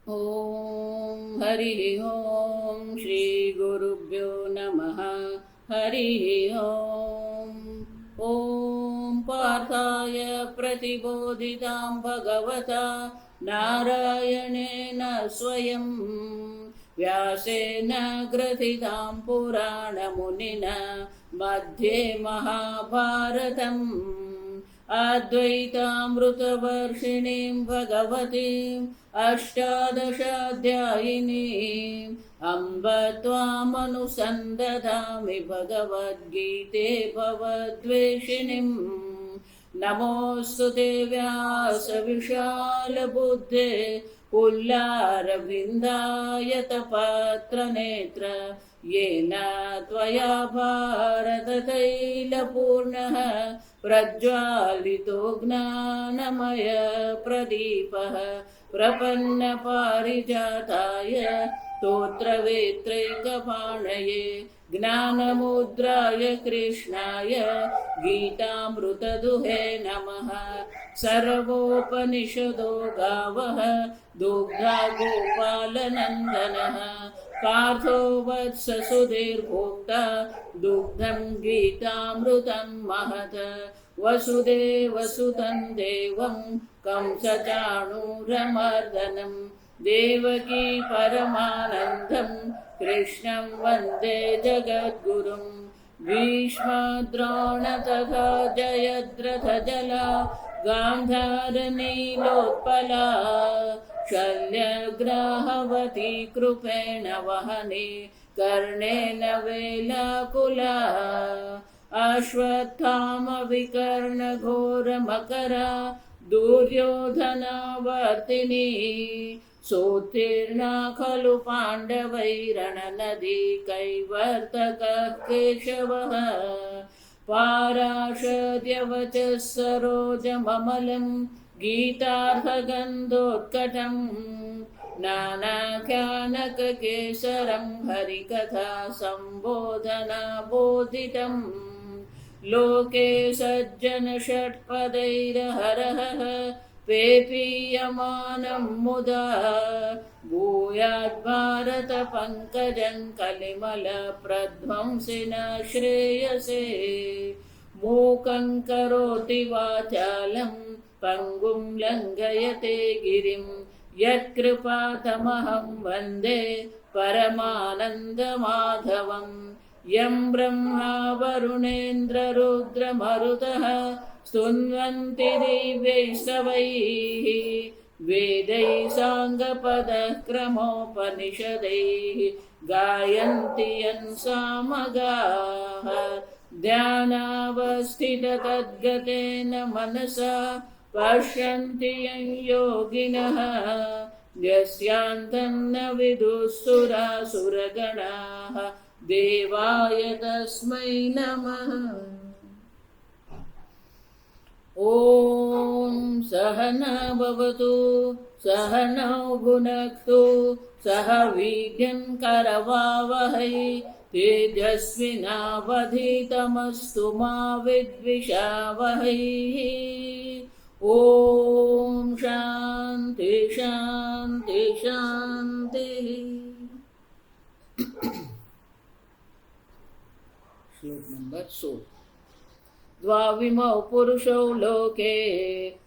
ॐ हरिः ॐ श्रीगुरुभ्यो नमः। हरिः ॐ। ॐ पार्थाय प्रतिबोधितां भगवता नारायणेन स्वयं व्यासेन ग्रथितां पुराणमुनिना मध्ये महाभारतम् अद्वैतामृतवर्षिणीं भगवतीम् अष्टादशाध्यायिनीम् अम्ब त्वामनुसन्दधामि भगवद्गीते भवद्वेषिणीम्। नमोऽस्तु ते व्यासविशालबुद्धे पुल्लारविन्दायतपत्रनेत्र येन त्वया भारततैलपूर्णः प्रज्वालितो ज्ञानमय प्रदीपः प्रपन्नपारिजाताय स्तोत्रवेत्रैकपाणये ज्ञानमुद्राय कृष्णाय गीतामृतदुहे नमः। सर्वोपनिषदो गावः दुग्धा गोपालनन्दनः पार्थो वत्स सुधीर्भोक्ता दुग्धं गीतामृतं महत्। वसुदेवसुतं देवं कंसचाणूरमर्दनं देवकी परमानन्दं कृष्णं वन्दे जगद्गुरुं। भीष्मद्रोण तथा जयद्रथजला गान्धारनीलोत्पला शल्यग्राहवती कृपेण वहने कर्णेन वेलाकुला। अश्वत्थामविकर्णघोरमकरा दुर्योधनावर्तिनी सोत्तीर्णा खलु पाण्डवैरणनदी कैवर्तकः केशवः। पाराशर्यवचः सरोजममलं गीतार्थगन्धोत्कटं नानाख्यानककेसरं हरिकथा सम्बोधना बोधितं। लोके सज्जन षट्पदैर्हरः पेपीयमानं मुदा भूयाद् पंकजं कलिमल प्रध्वंसिन श्रेयसे। मूकं करोति वाचालं पंगुं लङ्घयते गिरिं यत्कृपातमहं वन्दे परमानन्दमाधवम्। यं ब्रह्मा वरुणेन्द्ररुद्रमरुतः स्तुन्वन्ति दिव्यैस्तवैः वेदैः साङ्गपदः क्रमोपनिषदैः गायन्ति यं सामगाः। ध्यानावस्थिततद्गतेन मनसा पश्यन्ति यं योगिनः यस्यान्तं न विदुःसुरासुरगणाः देवाय तस्मै नमः। ॐ सहना भवतु सहनौ भुनक्तु सह वीर्यं करवावहै तेजस्विनावधीतमस्तु मा विद्विषावहै। ॐ शान्ति शान्ति शान्तिः। श्लोक नंबर 16। द्वाविमौ पुरुषौ लोके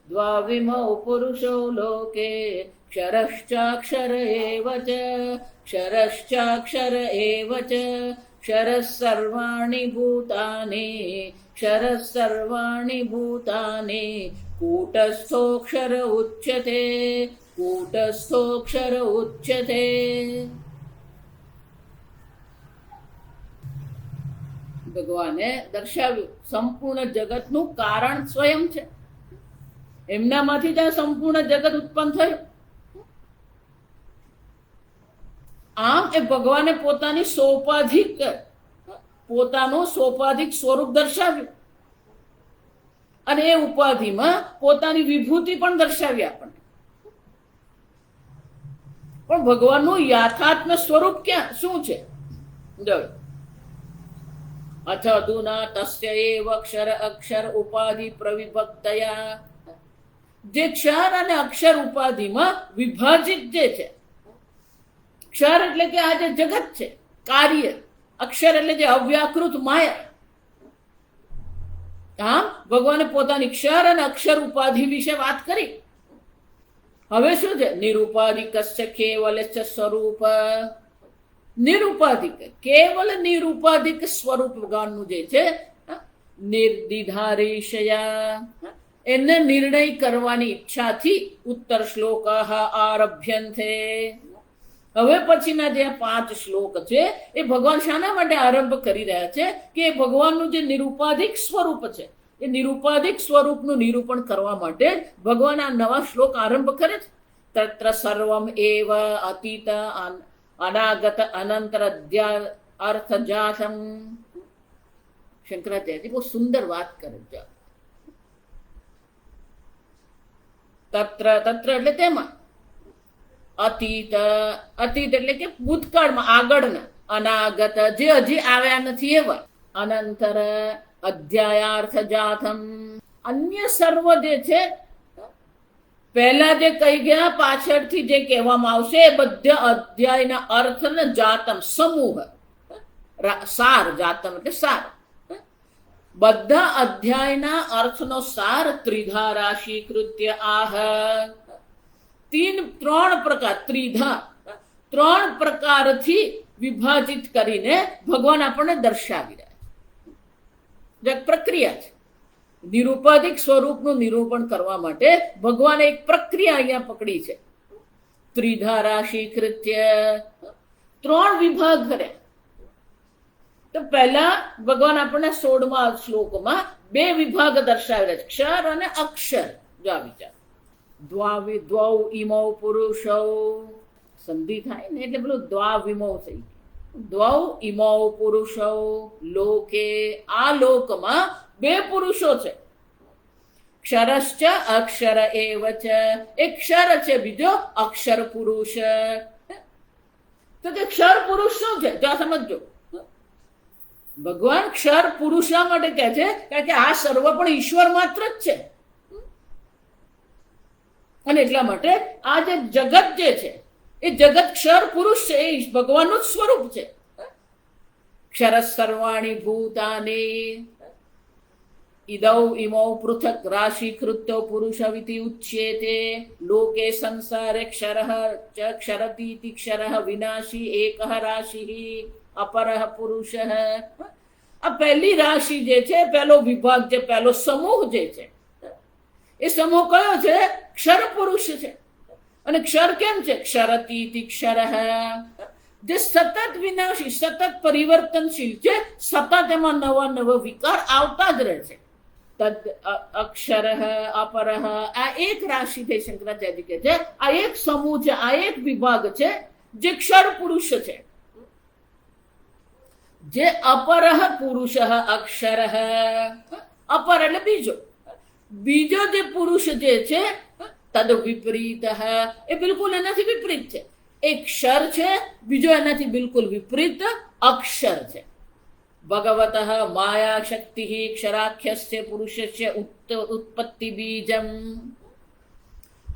द्वाविमौ पुरुषौ लोके क्षरश्चाक्षर एव च क्षरश्चाक्षर एव च क्षरः सर्वाणि भूतानि क्षरः सर्वाणि भूतानि कूटस्थोऽक्षर उच्यते कूटस्थोऽक्षर उच्यते। ભગવાને દર્શાવ્યું સંપૂર્ણ જગતનું કારણ સ્વયં છે. એમનામાંથી જ આ સંપૂર્ણ જગત ઉત્પન્ન થયું. આમ એ ભગવાને પોતાનું સોપાધિક સ્વરૂપ દર્શાવ્યું અને એ ઉપાધિમાં પોતાની વિભૂતિ પણ દર્શાવી આપણને. પણ ભગવાનનું યથાર્થ સ્વરૂપ શું છે? अथ अधुना तस्य एव अक्षर अक्षर उपाधि प्रविभक्तया जे क्षर અને અક્ષર ઉપાધિમાં વિભાજિત જે છે ક્ષર એટલે કે આ જે જગત છે કાર્ય, અક્ષર એટલે જે અવ્યાકૃત માયા. આમ ભગવાને પોતાની ક્ષર અને અક્ષર ઉપાધિ વિશે વાત કરી. હવે શું છે? નિરુપાધિકસ્ય કેવલસ્ય સ્વરૂપ. નિરુપાધિક, કેવલ નિરુપાધિક સ્વરૂપ ભગવાનનું જે છે, નિર્દિધારેશયા, એને નિર્ણય કરવાની ઈચ્છાથી ઉત્તર શ્લોક આરભ્યંતે. હવે પછીના જે 5 શ્લોક છે એ ભગવાન શાના માટે આરંભ કરી રહ્યા છે? કે ભગવાનનું જે નિરુપાધિક સ્વરૂપ છે, એ નિરુપાધિક સ્વરૂપનું નિરૂપણ કરવા માટે ભગવાન આ નવા શ્લોક આરંભ કરે છે. તત્ર સર્વમ એવ અતીત અનાગત અનંતર અર્થ જાતમ. શંકરાચાર્યજી બહુ સુંદર વાત કરે છે. તત્ર, તત્ર એટલે તેમાં, અતીત, અતીત એટલે કે ભૂતકાળમાં, આગળના, અનાગત જે હજી આવ્યા નથી એવા, અનંતર અધ્યાયાર્થ જાતમ, અન્ય સર્વ જે છે પહેલા જે કહી ગયા પાછળથી જે કહેવામાં આવશે એ બધા અધ્યાયના અર્થ ને જાતમ સમૂહ, સાર, જાતમ એટલે સાર, બધા અધ્યાયના અર્થનો સાર ત્રિધા રાશિ કૃત્ય આહ. 3 પ્રકાર, ત્રિધા 3 પ્રકારથી વિભાજિત કરીને ભગવાન આપણને દર્શાવી રહ્યા છે. પ્રક્રિયા છે. નિરુપાધિક સ્વરૂપનું નિરૂપણ કરવા માટે ભગવાને એક પ્રક્રિયા અહીંયા પકડી છે. ત્રિધા રાશિ કૃત્ય, 3 વિભાગ કર્યા. તો પહેલા ભગવાન આપણને 16મા શ્લોકમાં 2 વિભાગ દર્શાવી રહ્યા છે, ક્ષર અને અક્ષર. જો આ વિચાર, દ્વૌ ઇમૌ પુરુષૌ, સંધિ થાય ને એટલે પેલું દ્વાવિમૌ થઈ ગયું. દ્વૌ ઇમૌ પુરુષૌ લોકે, આ લોકમાં 2 પુરુષો છે. ક્ષરશ્ચ અક્ષર એવ ચ, એક ક્ષર છે, બીજો અક્ષર પુરુષ. તો કે ક્ષર પુરુષ શું છે? જો સમજો, ભગવાન ક્ષર પુરુષ શા માટે કહે છે? કારણ કે આ સર્વ પણ ઈશ્વર માત્ર જ છે. અને એટલા માટે આ જે જગત જે છે એ જગત ક્ષર પુરુષ છે, એ ભગવાનનું જ સ્વરૂપ છે. ક્ષર સર્વાણી ભૂતાની ઇદૌ ઇમૌ પૃથક રાશિ કૃત્યો પુરુષવિતિ ઉચ્યતે. લોકે સંસારે ક્ષરઃ ચ ક્ષરતીતિ ક્ષરઃ વિનાશી એકઃ રાશિ અપરઃ પુરુષઃ. આ પહેલી રાશિ જે છે, પહેલો વિભાગ છે, પહેલો સમૂહ જે છે, એ સમૂહ કયો છે? ક્ષર પુરુષ છે. અને ક્ષર કેમ છે? ક્ષરતીતિ ક્ષરઃ, જે સતત વિનાશી, સતત પરિવર્તનશીલ છે, સતત એમાં નવા નવા વિકાર આવતા જ રહે છે. તદ અક્ષરઃ અપરઃ, આ એક રાશિ થઈ. શંકરાચાર્ય કહે છે આ એક સમૂહ છે, આ એક વિભાગ છે જે ક્ષર પુરુષ છે. જે અપરઃ પુરુષ અક્ષરઃ, અપર એટલે બીજો, બીજો જે પુરુષ જે છે તદ વિપરીત, એ બિલકુલ એનાથી વિપરીત છે. એક ક્ષર છે, બીજો એનાથી બિલકુલ વિપરીત અક્ષર છે. ભગવતઃ માયા શક્તિ ક્ષરાખ્યસ્ય પુરુષસ્ય ઉત્પત્તિ બીજમ.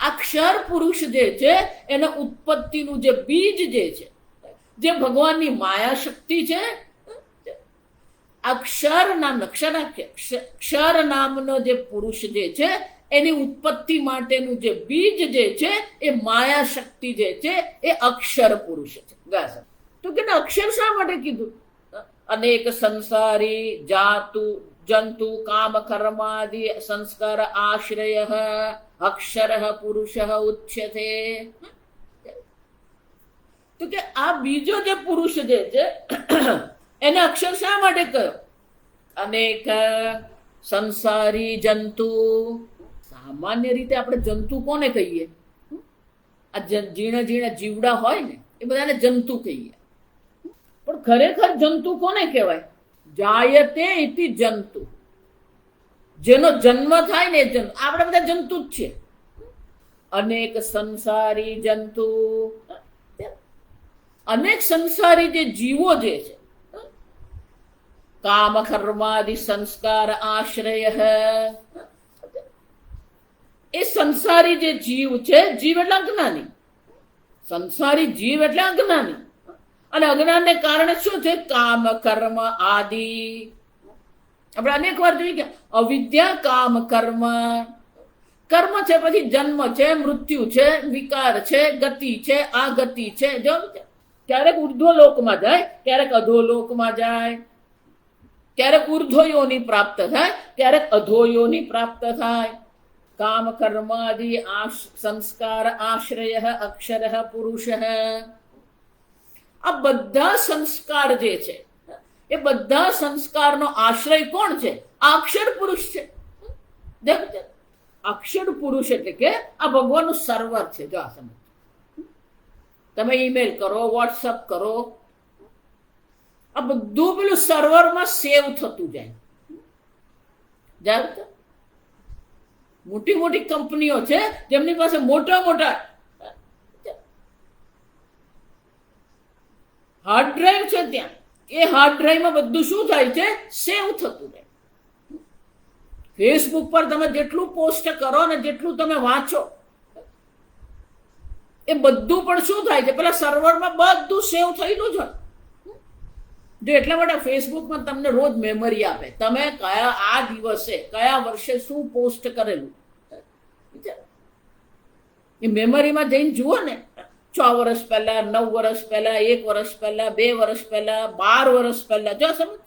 આ ક્ષર પુરુષ જે છે એના ઉત્પત્તિનું જે બીજ જે છે, જે ભગવાનની માયા શક્તિ છે, અક્ષર નામનો, ક્ષર નામનો જે પુરુષ જે છે એની ઉત્પત્તિ માટેનું જે બીજ જે છે એ માયા શક્તિ જે છે એ અક્ષર પુરુષ છે. તો કે અક્ષર શા માટે કીધું? અનેક સંસારી જાતુ જંતુ કામ કર્માદિ સંસ્કાર આશ્રય અક્ષર પુરુષ ઉચ્યતે. તો કે આ બીજો જે પુરુષ જે છે એને અક્ષર શા માટે કહ્યો? અનેક સંસારી જંતુ, સામાન્ય રીતે આપણે જંતુ કોને કહીએ? આ ઝીણા ઝીણા જીવડા હોય ને એ બધાને જંતુ કહીએ. પણ ખરેખર જંતુ કોને કહેવાય? જાયતે ઇતિ જંતુ, જેનો જન્મ થાય ને જંતુ. આપણે બધા જંતુ જ છીએ. અનેક સંસારી જંતુ, અનેક સંસારી જે જીવો જે છે, કામ કર્માદિ સંસ્કાર આશ્રય, એ સંસારી જે જીવ છે, જીવ એટલે અજ્ઞાની, સંસારી જીવ એટલે અજ્ઞાની, અને અજ્ઞાનને કારણે શું છે? કામ કર્મ આદિ. આપણે અનેક વાર જોઈ ગયા, અવિદ્યા કામ કર્મ. કર્મ છે, પછી જન્મ છે, મૃત્યુ છે, વિકાર છે, ગતિ છે, આ ગતિ છે. જો ક્યારેક ઉર્ધ્વલોકમાં જાય, ક્યારેક અધોલોકમાં જાય, ક્યારેક ઉર્ધ્વયોની પ્રાપ્ત થાય, ક્યારેક અધોયોની પ્રાપ્ત થાય. કામ કર્મ આદિ સંસ્કાર આશ્રય અક્ષર પુરુષ. આ બધા સંસ્કાર જે છે એ બધા સંસ્કારનો આશ્રય કોણ છે? આ અક્ષર પુરુષ છે. અક્ષર પુરુષ એટલે કે આ ભગવાનનું સર્વર છે. જો આ સમજ, તમે ઈમેલ કરો, વોટ્સઅપ કરો, આ બધું પેલું સર્વરમાં સેવ થતું જાય. મોટી મોટી કંપનીઓ છે જેમની પાસે મોટા મોટા હાર્ડ ડ્રાઈવ છે, ત્યાં એ હાર્ડ ડ્રાઈવમાં બધું શું થાય છે? સેવ થતું રહે. ફેસબુક પર તમે જેટલું પોસ્ટ કરો ને જેટલું તમે વાંચો એ બધું પણ શું થાય છે? પેલા સર્વરમાં બધું સેવ થયેલું જ હોય. જો એટલા માટે ફેસબુકમાં તમને રોજ મેમરી આપે, તમે કયા આ દિવસે કયા વર્ષે શું પોસ્ટ કરેલું એ મેમરીમાં જઈને જુઓ ને. 6 વર્ષ પહેલા, 9 વર્ષ પહેલા, 1 વર્ષ પહેલા, 2 વર્ષ પહેલા, 12 વર્ષ પહેલા. જો સમજ,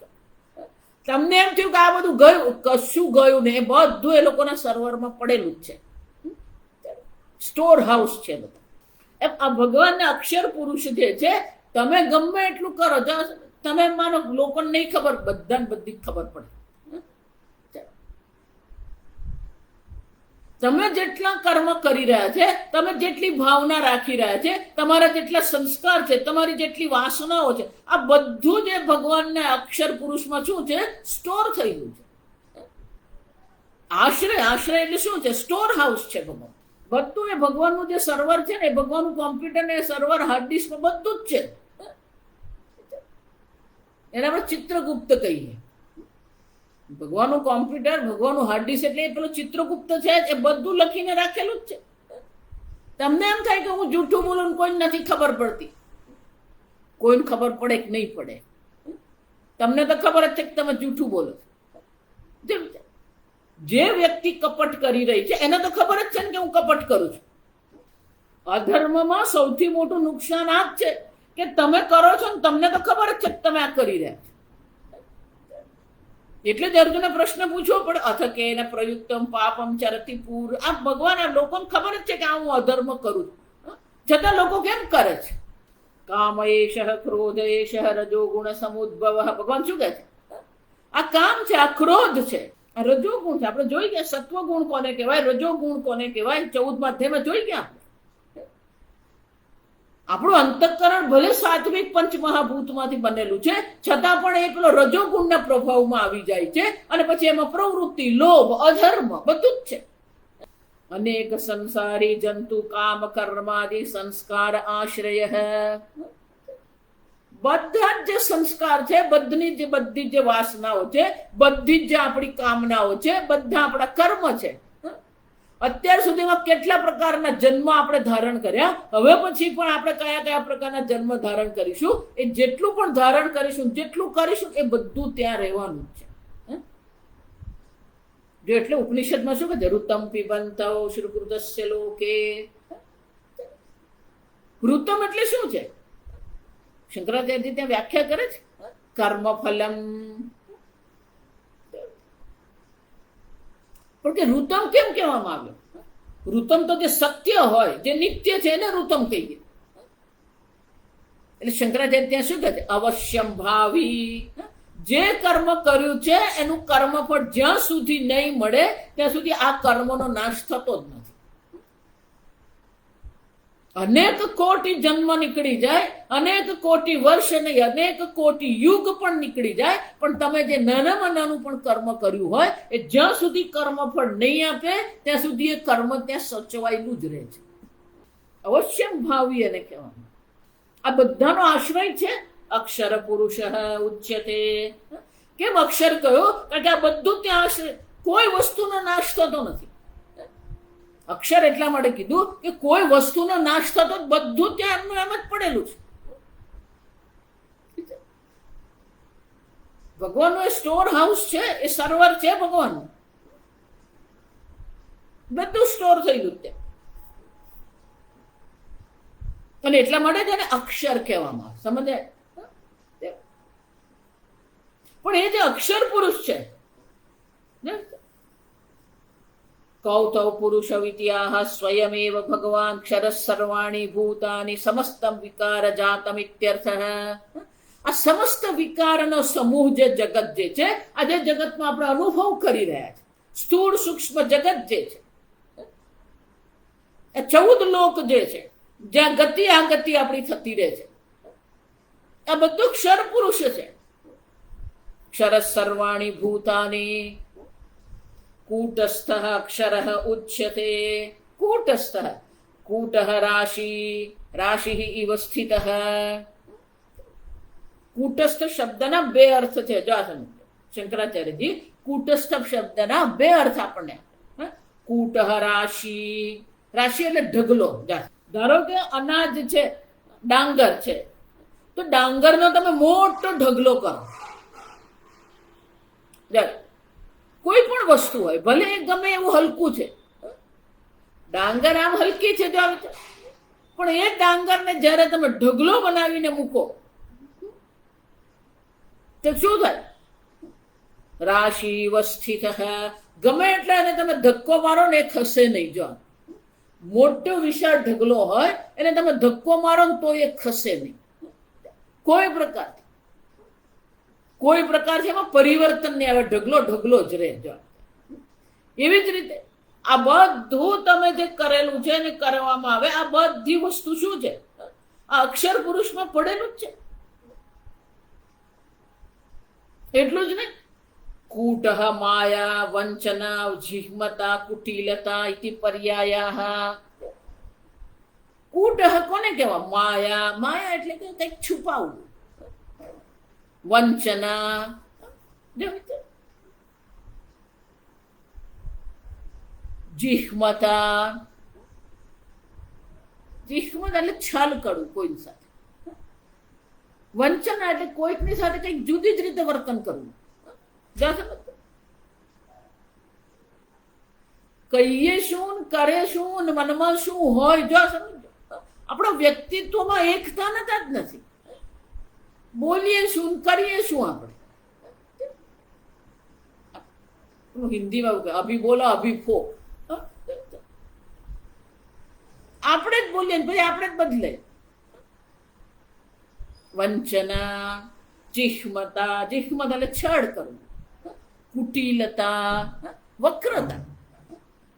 તમને એમ થયું કે આ બધું ગયું, કશું ગયું ને. એ બધું એ લોકોના સર્વરમાં પડેલું જ છે, સ્ટોર હાઉસ છે બધું. એમ આ ભગવાનના અક્ષર પુરુષ જે છે, તમે ગમે એટલું કરો, તમે માનો લોકોને નહીં ખબર, બધાને બધી ખબર પડે. તમે જેટલા કર્મ કરી રહ્યા છે, તમે જેટલી ભાવના રાખી રહ્યા છે, તમારા જેટલા સંસ્કાર છે, તમારી જેટલી વાસનાઓ છે, આ બધું જે ભગવાનના અક્ષર પુરુષમાં શું છે? સ્ટોર થયેલું છે. આશ્રય, આશ્રય એટલે શું છે? સ્ટોર હાઉસ છે ભગવાન. બધું એ ભગવાનનું જે સર્વર છે ને, એ ભગવાનનું કોમ્પ્યુટર ને સર્વર હાર્ડ ડિસ્ક બધું જ છે. એને આપણે ચિત્રગુપ્ત કહીએ. ભગવાનનું કોમ્પ્યુટર, ભગવાનનું હાર્ડ ડિસ્ક એટલે એ પેલું ચિત્રગુપ્ત છે, એ બધું લખીને રાખેલું જ છે. તમને એમ થાય કે હું જૂઠું બોલું, કોઈ નથી ખબર પડતી. કોઈને ખબર પડે કે નહીં પડે, તમને તો ખબર જ છે કે તમે જૂઠું બોલો. જે વ્યક્તિ કપટ કરી રહી છે એને તો ખબર જ છે ને કે હું કપટ કરું છું. અધર્મમાં સૌથી મોટું નુકસાન આ જ છે કે તમે કરો છો ને તમને તો ખબર જ છે કે તમે આ કરી રહ્યા છો. એટલે જ અર્જુને પ્રશ્ન પૂછવો પડે, અથ કે એને પ્રયુક્તમ પાપમ ચરતિ પૂર. આ ભગવાન, આ લોકોને ખબર જ છે કે આ હું અધર્મ કરું છું, છતાં લોકો કેમ કરે છે? કામ એશ ક્રોધ એશ રજો ગુણ સમુદ્ભવ. ભગવાન શું કહે છે? આ કામ છે, આ ક્રોધ છે, આ રજો ગુણ છે. આપણે જોઈ ગયા સત્વ ગુણ કોને કહેવાય, રજો ગુણ કોને કહેવાય, 14મા અધ્યાયમાં જોઈ ગયા. આપણું અંતઃકરણ ભલે સાત્વિક પંચમહાભૂતમાંથી બનેલું છે, છતાં પણ એ પેલો રજોગુણના પ્રભાવમાં આવી જાય છે, અને પછી એમાં પ્રવૃત્તિ, લોભ, અધર્મ બધું જ છે. અનેક સંસારી જંતુ કામ કર્માદિ સંસ્કાર આશ્રય. બધા જ જે સંસ્કાર છે, બધી જે વાસનાઓ છે, બધી જ જે આપણી કામનાઓ છે, બધા આપણા કર્મ છે. અત્યાર સુધીમાં કેટલા પ્રકારના જન્મ આપણે ધારણ કર્યા, હવે પછી પણ આપણે કયા કયા પ્રકારના જન્મ ધારણ કરીશું, એ જેટલું પણ ધારણ કરીશું, જેટલું કરીશું, એ બધું ત્યાં રહેવાનું છે. જો એટલે ઉપનિષદમાં શું કહે? ઋતમ પિબંતો શ્રીકૃતસ્ય લોકે. ઋતમ એટલે શું છે? શંકરાચાર્ય ત્યાં વ્યાખ્યા કરે છે, કર્મ ફલમ. પણ કે ઋતમ કેમ કહેવામાં આવ્યું? ઋતમ તો જે સત્ય હોય, જે નિત્ય છે એને ઋતમ કહીએ. એટલે શંકરાચાર્ય ત્યાં શું કહે છે? અવશ્યમ ભાવી. જે કર્મ કર્યું છે એનું કર્મફળ જ્યાં સુધી નહીં મળે ત્યાં સુધી આ કર્મનો નાશ થતો જ નથી. અનેક કોટી જન્મ નીકળી જાય, અનેક કોટી વર્ષ નહીં, અનેક કોટી યુગ પણ નીકળી જાય, પણ તમે જે નાનામાં નાનું પણ કર્મ કર્યું હોય એ જ્યાં સુધી કર્મફળ નહીં આપે ત્યાં સુધી એ કર્મ ત્યાં સચવાયેલું જ રહે છે. અવશ્યમ ભાવી એને કહેવાનું. આ બધાનો આશ્રય છે અક્ષર પુરુષ ઉચ્યતે. કેમ અક્ષર કયો? કારણ કે આ બધું ત્યાં આશ્રય, કોઈ વસ્તુનો નાશ થતો નથી. અક્ષર એટલા માટે કીધું કે કોઈ વસ્તુનો નાશ થતો બધું ત્યાંનું એમ જ પડેલું છે. ભગવાનનું એ સ્ટોર હાઉસ છે, એ સર્વર છે ભગવાનનું, બધું સ્ટોર થયેલું ત્યાં. અને એટલા માટે તેને અક્ષર કહેવામાં આવે, સમજાય? પણ એ જે અક્ષર પુરુષ છે, કૌતવ પુરુષ વિદ્યા સ્વયમેવ ભગવાન ક્ષર સર્વાણી ભૂતાની સમસ્તમ વિકાર જાતમ ઇત્યર્થ. આ સમસ્ત વિકારનો સમૂહ જે જગત જે છે, આ જે જગતમાં આપણે અનુભવ કરી રહ્યા છે, સ્થૂળ સૂક્ષ્મ જગત જે છે, એ 14 લોક જે છે, જ્યાં ગતિ આ ગતિ આપણી થતી રહે છે, આ બધું ક્ષર પુરુષ છે. ક્ષર સર્વાણી ભૂતાની કૂટસ્થ અક્ષર ઉચ્યતે. કૂટસ્થ, કૂટ રાશિ, રાશિ ઇવ સ્થિત. કૂટસ્થ શબ્દના 2 અર્થ છે. જો શંકરાચાર્યજી કૂટસ્થ શબ્દના 2 અર્થ આપણને. કૂટ રાશિ, રાશિ એટલે ઢગલો. ધારો કે અનાજ છે, ડાંગર છે, તો ડાંગરનો તમે મોટો ઢગલો કરો. કોઈ પણ વસ્તુ હોય, ભલે ગમે એવું હલકું છે, ડાંગર આમ હલકી છે, પણ એ ડાંગરને જ્યારે તમે ઢગલો બનાવીને મૂકો તો શું થાય? રાશિवस्थित. ગમે એટલે એને તમે ધક્કો મારો ને એ ખસે નહીં. જો મોટો વિશાળ ઢગલો હોય એને તમે ધક્કો મારો ને તો એ ખસે નહીં, કોઈ પ્રકારથી એમાં પરિવર્તન નહીં આવે, ઢગલો જ રહે. જો એવી જ રીતે આ બધું તમે જે કરેલું છે ને કરવામાં આવે, આ બધી વસ્તુ શું છે? આ અક્ષર પુરુષમાં પડેલું જ છે. એટલું જ ને, કૂટ માયા વંચના જીહ્મતા કુટિલતા ઇતિ પર્યાયા. કૂટ કોને કહેવા? માયા. માયા એટલે કે કંઈક છુપાવવું. વંચના, જીહ્મતા, જીહ્મત એટલે છલ કરવું કોઈની સાથે. વંચના એટલે કોઈકની સાથે કંઈક જુદી જ રીતે વર્તન કરવું. કહીએ શું, કરે શું, મનમાં શું હોય, જો સમજો આપણા વ્યક્તિત્વમાં એકતા જ નથી. બોલીએ શું, કરીએ શું, આપણે હિન્દીમાં અભી બોલો અભી ફો, આપણે જ બોલીએ ને પછી આપણે જ બદલે. વંચના, જીહ્મતા, જીહ્મત એટલે છળ કરવું, કુટિલતા, વક્રતા.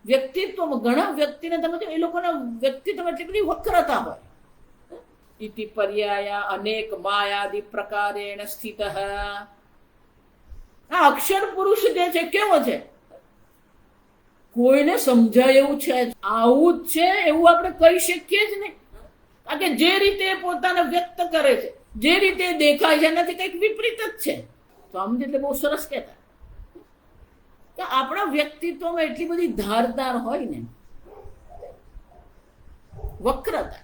વ્યક્તિત્વમાં ઘણા વ્યક્તિને તમે એ લોકોના વ્યક્તિત્વમાં એટલી બધી વક્રતા હોય. ઇતિ પર્યાયા અનેક માયાદિ પ્રકારેણ સ્થિત. આ અક્ષર પુરુષ જે છે કેવો છે? કોઈને સમજાય એવું છે, આવું જ છે એવું આપણે કહી શકીએ જ નહીં. કારણ કે જે રીતે પોતાને વ્યક્ત કરે છે, જે રીતે દેખાય છે એનાથી કંઈક વિપરીત જ છે. તો આમ એટલે બહુ સરસ કહેતા કે આપણા વ્યક્તિત્વમાં એટલી બધી ધારદાર હોય ને, વક્રતા.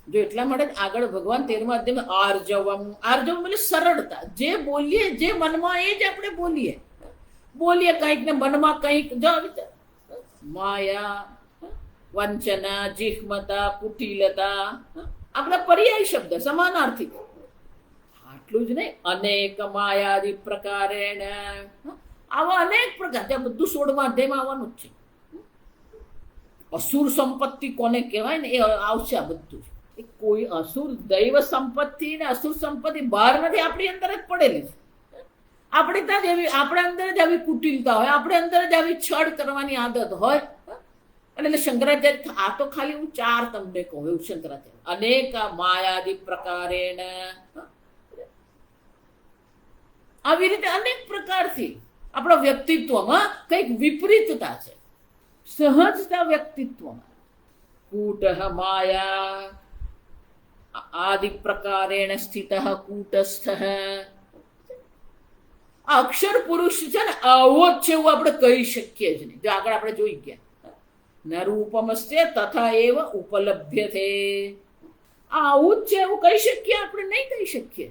જો એટલા માટે આગળ ભગવાન 13મા અધ્યાયમાં આર્જવમ, આર્જવમ એટલે સરળતા. જે બોલીએ, જે મનમાં એ જ આપણે બોલીએ કંઈક ને મનમાં કંઈક. જો માયા, વંચના, જીહ્મતા, કુટિલતા, આપણા પર્યાય શબ્દ સમાનાર્થી. આટલું જ નહીં, અનેક માયાદિ પ્રકારેણ, આવા અનેક પ્રકાર. ત્યાં બધું 16મા અધ્યાયમાં આવવાનું જ છે. અસુર સંપત્તિ કોને કહેવાય ને એ આવશે. આ બધું કોઈ અસુર દૈવ સંપત્તિ ને અસુર સંપત્તિ બહાર નથી, આપણી અંદર જ પડેલી છે. આપણે ત્યાં જ એવી, આપણા અંદર જ આવી કુટિલતા હોય, આપણે અંદર જ આવી છળ કરવાની આદત હોય. એટલે શંકરાચાર્ય, આ તો ખાલી હું 4 તમને કહું એવું શંકરાચાર્ય. અનેક માયાદિ પ્રકારેણ, આવી રીતે અનેક પ્રકારથી આપણા વ્યક્તિત્વમાં કંઈક વિપરીતતા છે, સહજતા વ્યક્તિત્વમાં. કૂટ માયા આદિ પ્રકારેણ સ્થિત કૂટસ્થ. આ અક્ષર પુરુષ છે ને આવો જ છે એવું આપણે કહી શકીએ જ નહીં. જો આગળ આપણે જોઈ ગયા, ન રૂપમસ્ય તથા એવ ઉપલભ્યતે, આવું જ છે એવું કહી શકીએ આપણે? નહીં કહી શકીએ.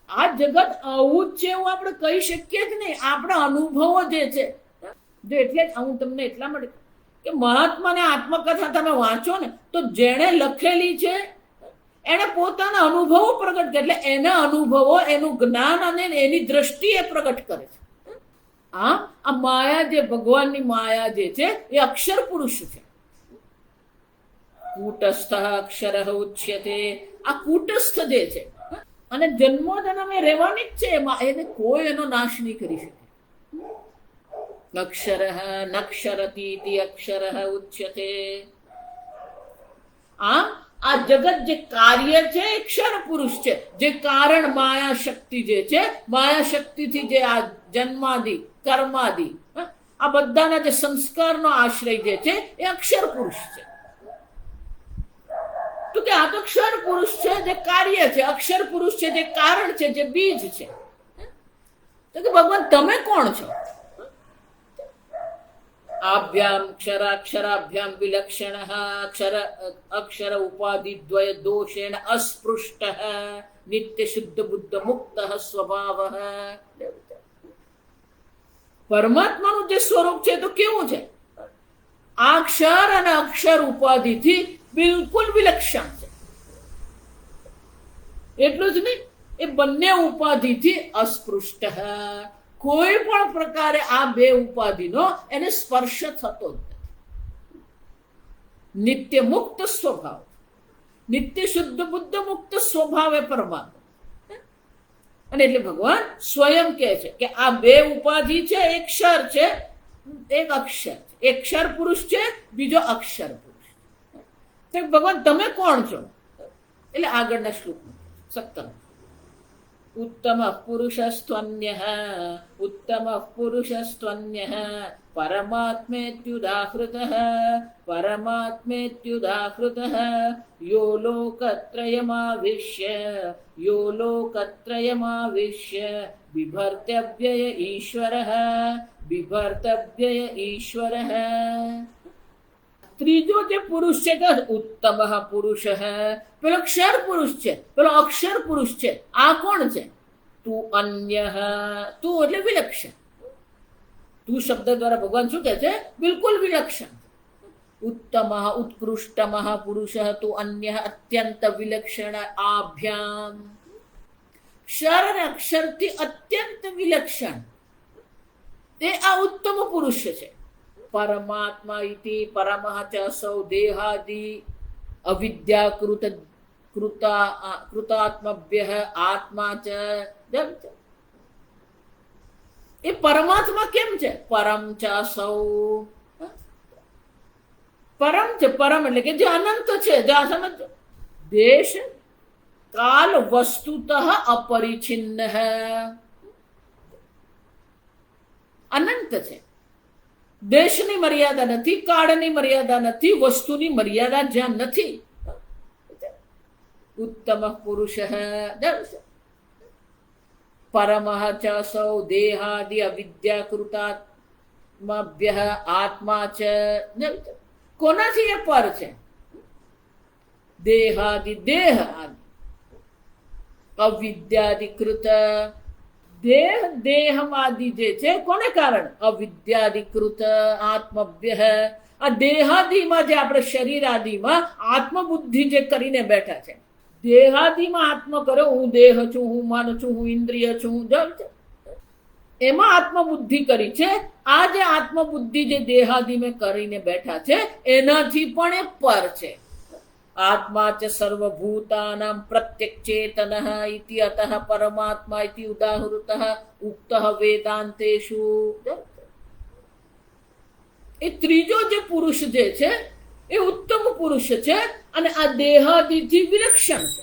આ જગત આવું જ છે એવું આપણે કહી શકીએ જ નહીં. આપણા અનુભવો જે છે, જો એટલે જ હું તમને એટલા માટે કે મહાત્માને આત્મકથા તમે વાંચો ને તો જેણે લખેલી છે એણે પોતાના અનુભવો પ્રગટ કરે, એટલે એના અનુભવો, એનું જ્ઞાન અને એની દ્રષ્ટિ એ પ્રગટ કરે છે. આ માયા જે ભગવાનની માયા જે છે એ અક્ષર પુરુષ છે. કૂટસ્થ અક્ષર ઉચ્યતે, આ કૂટસ્થ જે છે અને જન્મો જન્મે રહેવાની જ છે, એને કોઈ એનો નાશ નહીં કરી શકે. અક્ષર નક્ષરતી અક્ષર ઉચ્યતે. આ જગત જે કાર્ય છે એ ક્ષર પુરુષ છે. જે કારણ માયા શક્તિ જે છે, માયા શક્તિથી જે આ જન્માદિ કર્માદિ આ બધાના જે સંસ્કારનો આશ્રય જે છે એ અક્ષર પુરુષ છે. તો કે આ તો ક્ષર પુરુષ છે જે કાર્ય છે, અક્ષર પુરુષ છે જે કારણ છે, જે બીજ છે. તો કે ભગવાન તમે કોણ છો? આભ્યામ ક્ષરાક્ષરાભ્યામ વિલક્ષણ અક્ષર ઉપાધિ દ્વય દોષેણ અસ્પૃષ્ટ નિત્ય શુદ્ધ બુદ્ધ મુક્ત સ્વભાવ. પરમાત્માનું જે સ્વરૂપ છે તો કેવું છે? આ અક્ષર અને અક્ષર ઉપાધિથી બિલકુલ વિલક્ષણ છે. એટલું જ નહીં, એ બંને ઉપાધિથી અસ્પૃષ્ટ, કોઈ પણ પ્રકારે આ બે ઉપાધિનો એને સ્પર્શ થતો જ નથી. નિત્ય મુક્ત સ્વભાવ, નિત્ય શુદ્ધ બુદ્ધ મુક્ત સ્વભાવ એ પરમાત્મા. અને એટલે ભગવાન સ્વયં કહે છે કે આ બે ઉપાધિ છે, એક ક્ષર છે, એક અક્ષર છે. એક ક્ષર પુરુષ છે, બીજો અક્ષર પુરુષ. તો ભગવાન તમે કોણ છો? એટલે આગળના શ્લોકમાં 17 ઉત્તમ પુરુષસ્ત્વન્યઃ ઉત્તમ પુરુષસ્ત્વન્યઃ પરમાત્મેત્યુદાહૃતઃ પરમાત્મેત્યુદાહૃતઃ યો લોકત્રયમાવિશ્ય બિભર્તવ્યય ઈશ્વરઃ બિભર્તવ્યય ઈશ્વરઃ. ત્રીજો જે પુરુષ છે કે ઉત્તમ પુરુષ, પેલો ક્ષર પુરુષ છે, પેલો અક્ષર પુરુષ છે. આ કોણ છે? તું અન્ય, તું એટલે વિલક્ષણ. તું શબ્દ દ્વારા ભગવાન શું કહે છે? બિલકુલ વિલક્ષણ. ઉત્તમ ઉત્કૃષ્ટમ પુરુષ તું અન્ય અત્યંત વિલક્ષણ આભ્યામ. ક્ષર અને અક્ષરથી અત્યંત વિલક્ષણ તે આ ઉત્તમ પુરુષ છે. પરમાત્મા ઇતિ પરમઃ ચ સૌ દેહાદિ અવિદ્યાકૃત કૃતાત્મભ્યઃ આત્મા ચ. એ પરમાત્મા કેમ છે? પરમ ચ સૌ, પરમ છે. પરમ એટલે કે જે અનંત છે. જો આ સમજો, દેશ કાલ વસ્તુતઃ અપરિછિન્ન, અનંત છે. દેશની મર્યાદા નથી, કાળની મર્યાદા નથી, વસ્તુની મર્યાદા જ્યાં નથી. ઉત્તમ પુરુષ પરમઃ ચ સૌ દેહાદિ અવિદ્યાકૃતાત્મભ્યઃ આત્મા ચ. કોનાથી એ પર છે? દેહાદિ દેહ આદિ અવિદ્યાદિકૃત. દેહ દેહવાદી જે છે કોને કારણ? અવિદ્યાદિકૃત આત્મભ્ય. આ દેહાદિમાં જે આપણે શરીર આદિમાં આત્મબુદ્ધિ જે કરીને બેઠા છે, દેહાદિમાં આત્મ કર્યો, હું દેહ છું, હું મન છું, હું ઇન્દ્રિય છું, એમાં આત્મબુદ્ધિ કરી છે. આ જે આત્મબુદ્ધિ જે દેહાદિ મેં કરીને બેઠા છે એનાથી પણ એ પર છે. આત્મા ચ સર્વભૂતાનાં પ્રત્યક ચેતનઃ ઇતિ અતઃ પરમાત્મા ઇતિ ઉદાહૃતઃ ઉક્તઃ વેદાંતેષુ. એ ત્રીજો જે પુરુષ જે છે એ ઉત્તમ પુરુષ છે અને આ દેહાદિથી વિલક્ષણ છે.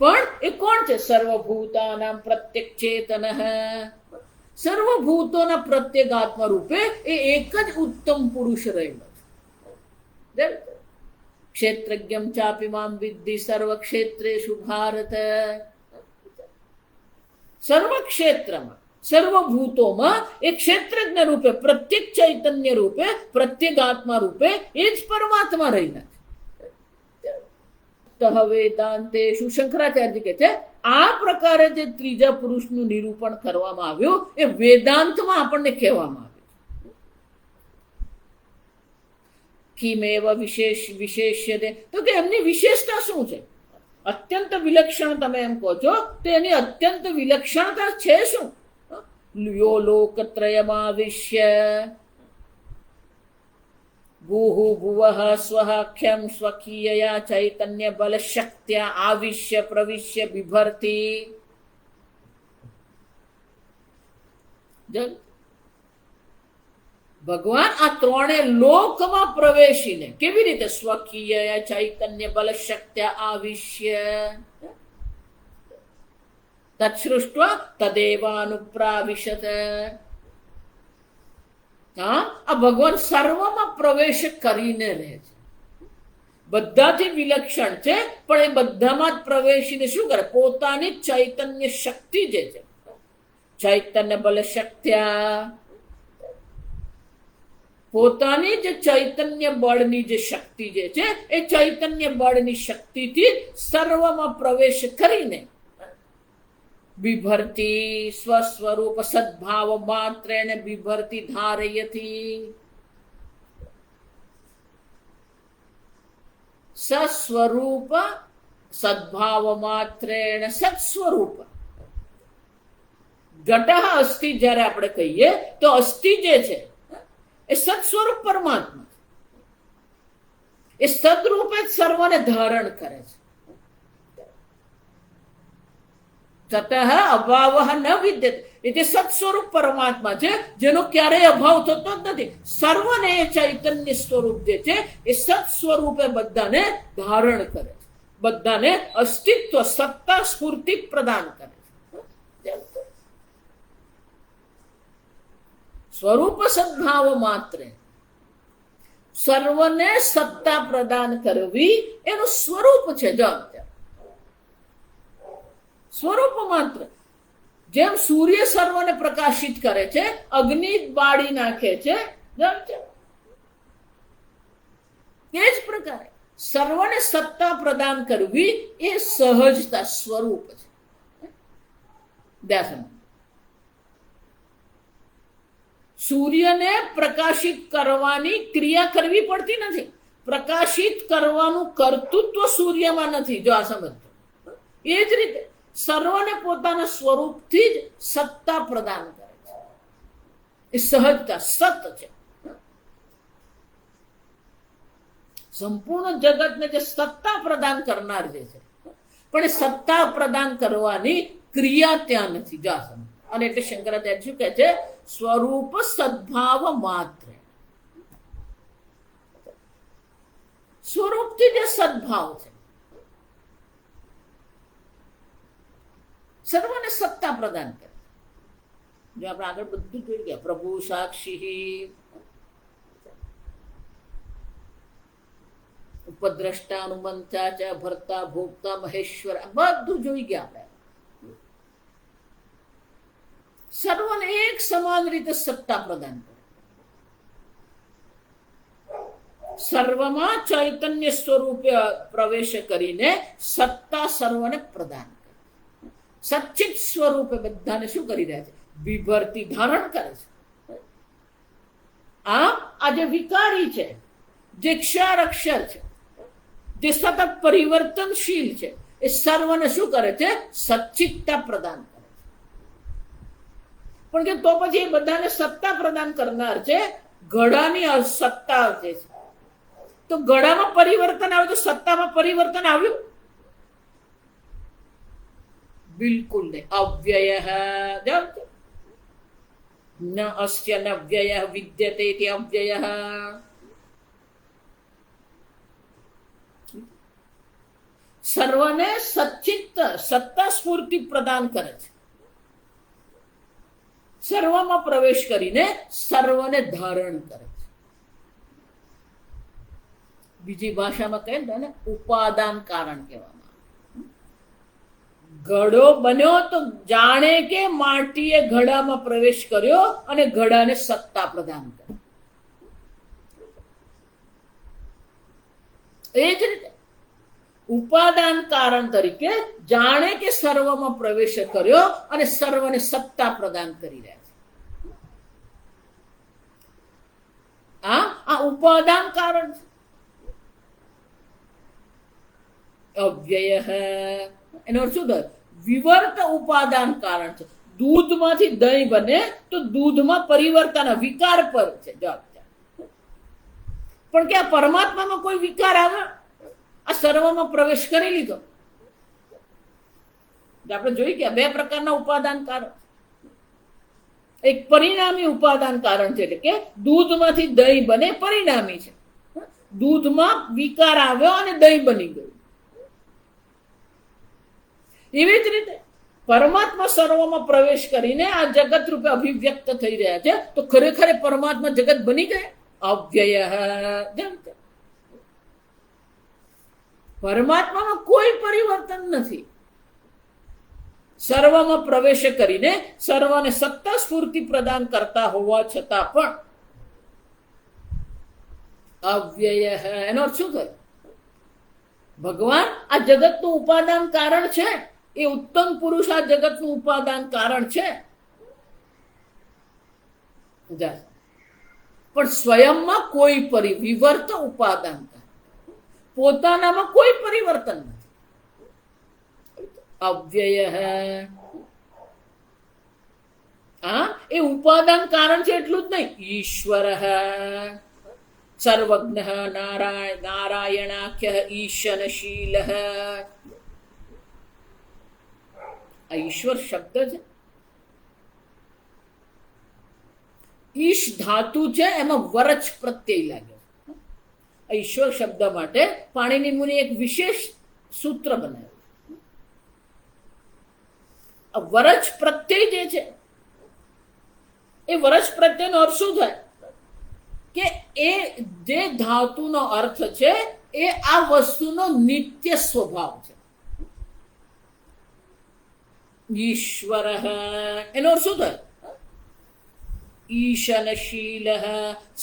પણ એ કોણ છે? સર્વભૂતાનાં પ્રત્યક ચેતનઃ. સર્વભૂતોના પ્રત્યેગાત્મા રૂપે એ એક જ ઉત્તમ પુરુષ રહેલો છે. ક્ષેત્રજ્ઞમ ચાપી મામ વિદ્ધિ સર્વ ક્ષેત્રેષુ ભારત. સર્વ ક્ષેત્રમાં, સર્વભૂતોમાં એ ક્ષેત્રજ્ઞ રૂપે, પ્રત્યેક ચૈતન્ય રૂપે, પ્રત્યેક આત્મા રૂપે એ જ પરમાત્મા રહીને વેદાંતે શું શંકરાચાર્ય કહે છે, આ પ્રકારે જે ત્રીજા પુરુષનું નિરૂપણ કરવામાં આવ્યું એ વેદાંતમાં આપણને કહેવામાં આવ્યું. કિમેવ વિશેષ્યતે, તો કે એમની વિશેષતા શું છે? અત્યંત વિલક્ષણ તમે એમ કહો છો, તો એની અત્યંત વિલક્ષણતા છે શું? યો લોકત્રયમાવિશ્ય ભૂહુ ભુવઃ સ્વહાખ્યમ સ્વકીયયા ચૈતન્ય બલ શક્ત્યા આવિશ્ય પ્રવિશ્ય બિભર્તી. ભગવાન આ ત્રણે લોકમાં પ્રવેશીને કેવી રીતે સ્વકીય ચૈતન્ય બલ શક્ત્યા આવિશ્ય તત્સૃષ્ટ્વા તદેવાનુપ્રાવિશત. આ ભગવાન સર્વમાં પ્રવેશ કરીને રહે છે, બધાથી વિલક્ષણ છે, પણ એ બધામાં જ પ્રવેશીને શું કરે? પોતાની ચૈતન્ય શક્તિ જે છે, ચૈતન્ય બલ શક્ત્યા, પોતાની જે ચૈતન્ય બળની જે શક્તિ જે છે એ ચૈતન્ય બળની શક્તિથી સર્વમાં પ્રવેશ કરીને બિભર્તી સ્વસ્વરૂપ સદભાવ માત્રેણ બિભર્તી ધારયતી. સસ્વરૂપ સદભાવ માત્રેણ સત્સ્વરૂપ. ઘટ અસ્થિ જ્યારે આપણે કહીએ તો અસ્થિ જે છે એ સત્સ્વરૂપ પરમાત્મા, એ સદરૂપે જ સર્વને ધારણ કરે છે. તતઃ અભાવ ન વિદ્યતે, એટલે સત્સ્વરૂપ પરમાત્મા છે જેનો ક્યારેય અભાવ થતો જ નથી. સર્વને એ ચૈતન્ય સ્વરૂપ જે છે એ સત સ્વરૂપે બધાને ધારણ કરે છે, બધાને અસ્તિત્વ સત્તા સ્ફૂર્તિ પ્રદાન કરે છે. સ્વરૂપ સદભાવ માત્ર, સર્વને સત્તા પ્રદાન કરવી એનું સ્વરૂપ છે. સ્વરૂપ માત્ર, જેમ સૂર્ય સર્વને પ્રકાશિત કરે છે, અગ્નિ બાળી નાખે છે, એ જ પ્રકારે સર્વને સત્તા પ્રદાન કરવી એ સહજતા સ્વરૂપ છે. સૂર્યને પ્રકાશિત કરવાની ક્રિયા કરવી પડતી નથી, પ્રકાશિત કરવાનું કર્તૃત્વ સૂર્યમાં નથી. જો આ સમજજો. એ જ રીતે સર્વને પોતાના સ્વરૂપથી જ સત્તા પ્રદાન કરે છે, એ સહજતા સત છે. સંપૂર્ણ જગતને જે સત્તા પ્રદાન કરનાર જે છે, પણ એ સત્તા પ્રદાન કરવાની ક્રિયા ત્યાં નથી. જાસમ અને એટલે શંકરાચાર્ય શું કહે છે? સ્વરૂપ સદભાવ માત્ર, સ્વરૂપથી જે સદભાવ છે, સર્વને સત્તા પ્રદાન કરે. જો આપણે આગળ બધું જોઈ ગયા, પ્રભુ સાક્ષી, ઉપદ્રષ્ટા અનુમંતા ચ ભર્તા ભોક્તા મહેશ્વર, બધું જોઈ ગયા આપણે. સર્વને એક સમાન રીતે સત્તા પ્રદાન કરે, સર્વમાં ચૈતન્ય સ્વરૂપે પ્રવેશ કરીને સત્તા સર્વને પ્રદાન કરે. સચ્ચિત સ્વરૂપે બધાને શું કરી રહ્યા છે? વિભરતી ધારણ કરે છે. આ જે વિકારી છે, જે ક્ષાર અક્ષર છે, જે સતત પરિવર્તનશીલ છે, એ સર્વને શું કરે છે? સચ્ચિતતા પ્રદાન કરે છે. પણ કે તો પછી એ બધાને સત્તા પ્રદાન કરનાર છે, ઘડાની સત્તા જે છે, તો ઘડામાં પરિવર્તન આવ્યું તો સત્તામાં પરિવર્તન આવ્યું? બિલકુલ નહીં. અવ્યય ન અસ્ય ન વ્યય વિદ્યતે ઇતિ અવ્યય. સર્વને સચ્ચિત સત્તા સ્ફૂર્તિ પ્રદાન કરે છે, સર્વમાં પ્રવેશ કરીને સર્વને ધારણ કરે છે. બીજી ભાષામાં કહે ને ઉપાદાન કારણ કહેવામાં. ઘડો બન્યો તો જાણે કે માટીએ ઘડામાં પ્રવેશ કર્યો અને ઘડાને સત્તા પ્રદાન કરી. એ જ રીતે ઉપાદાન કારણ તરીકે જાણે કે સર્વમાં પ્રવેશ કર્યો અને સર્વને સત્તા પ્રદાન કરી રહ્યા છે. આ ઉપાદાન કારણ છે. અવ્યય એનો અર્થ શું થાય? વિવર્ત ઉપાદાન કારણ છે. દૂધમાંથી દહીં બને તો દૂધમાં પરિવર્તન વિકાર પર છે જવાબ. પણ કે આ પરમાત્મામાં કોઈ વિકાર આવે? આ સર્વમાં પ્રવેશ કરી લીધો. આપણે જોઈ કે બે પ્રકારના ઉપાદાન કારણ. એક પરિણામી ઉપાદાન કારણ છે, એટલે કે દૂધમાંથી દહીં બને પરિણામી છે. દૂધમાં વિકાર આવ્યો અને દહીં બની ગયું. એવી જ રીતે પરમાત્મા સર્વમાં પ્રવેશ કરીને આ જગત રૂપે અભિવ્યક્ત થઈ રહ્યા છે, તો ખરેખર પરમાત્મા જગત બની ગયા. અવ્યય. પરમાત્મામાં કોઈ પરિવર્તન નથી. સર્વમાં પ્રવેશ કરીને સર્વને સત્તા સ્ફૂર્તિ પ્રદાન કરતા હોવા છતાં પણ અવ્યય. એનો અર્થ શું થયો? ભગવાન આ જગતનું ઉપાદાન કારણ છે. એ ઉત્તમ પુરુષ આ જગતનું ઉપાદાન કારણ છે, પણ સ્વયંમાં કોઈ વિવર્ત ઉપાદાન, પોતાનામાં કોઈ પરિવર્તન નથી. અવ્યય. એ ઉપાદાન કારણ છે એટલું જ નહીં. ઈશ્વર સર્વજ્ઞ નારાયણાખ્ય ઈશનશીલ. આ ઈશ્વર શબ્દ છે. ઈશ ધાતુ છે, એમાં વરચ પ્રત્યય લાગે. આ ઈશ્વર શબ્દ માટે પાણીની મુનિ એક વિશેષ સૂત્ર બનાવ્યું. આ વરચ પ્રત્યય જે છે, એ વરચ પ્રત્યયનો અર્થ શું થાય? કે એ જે ધાતુનો અર્થ છે એ આ વસ્તુનો નિત્ય સ્વભાવ છે. ઈશ્વર એનો અર્થ શું થાય? ઈશનશીલ.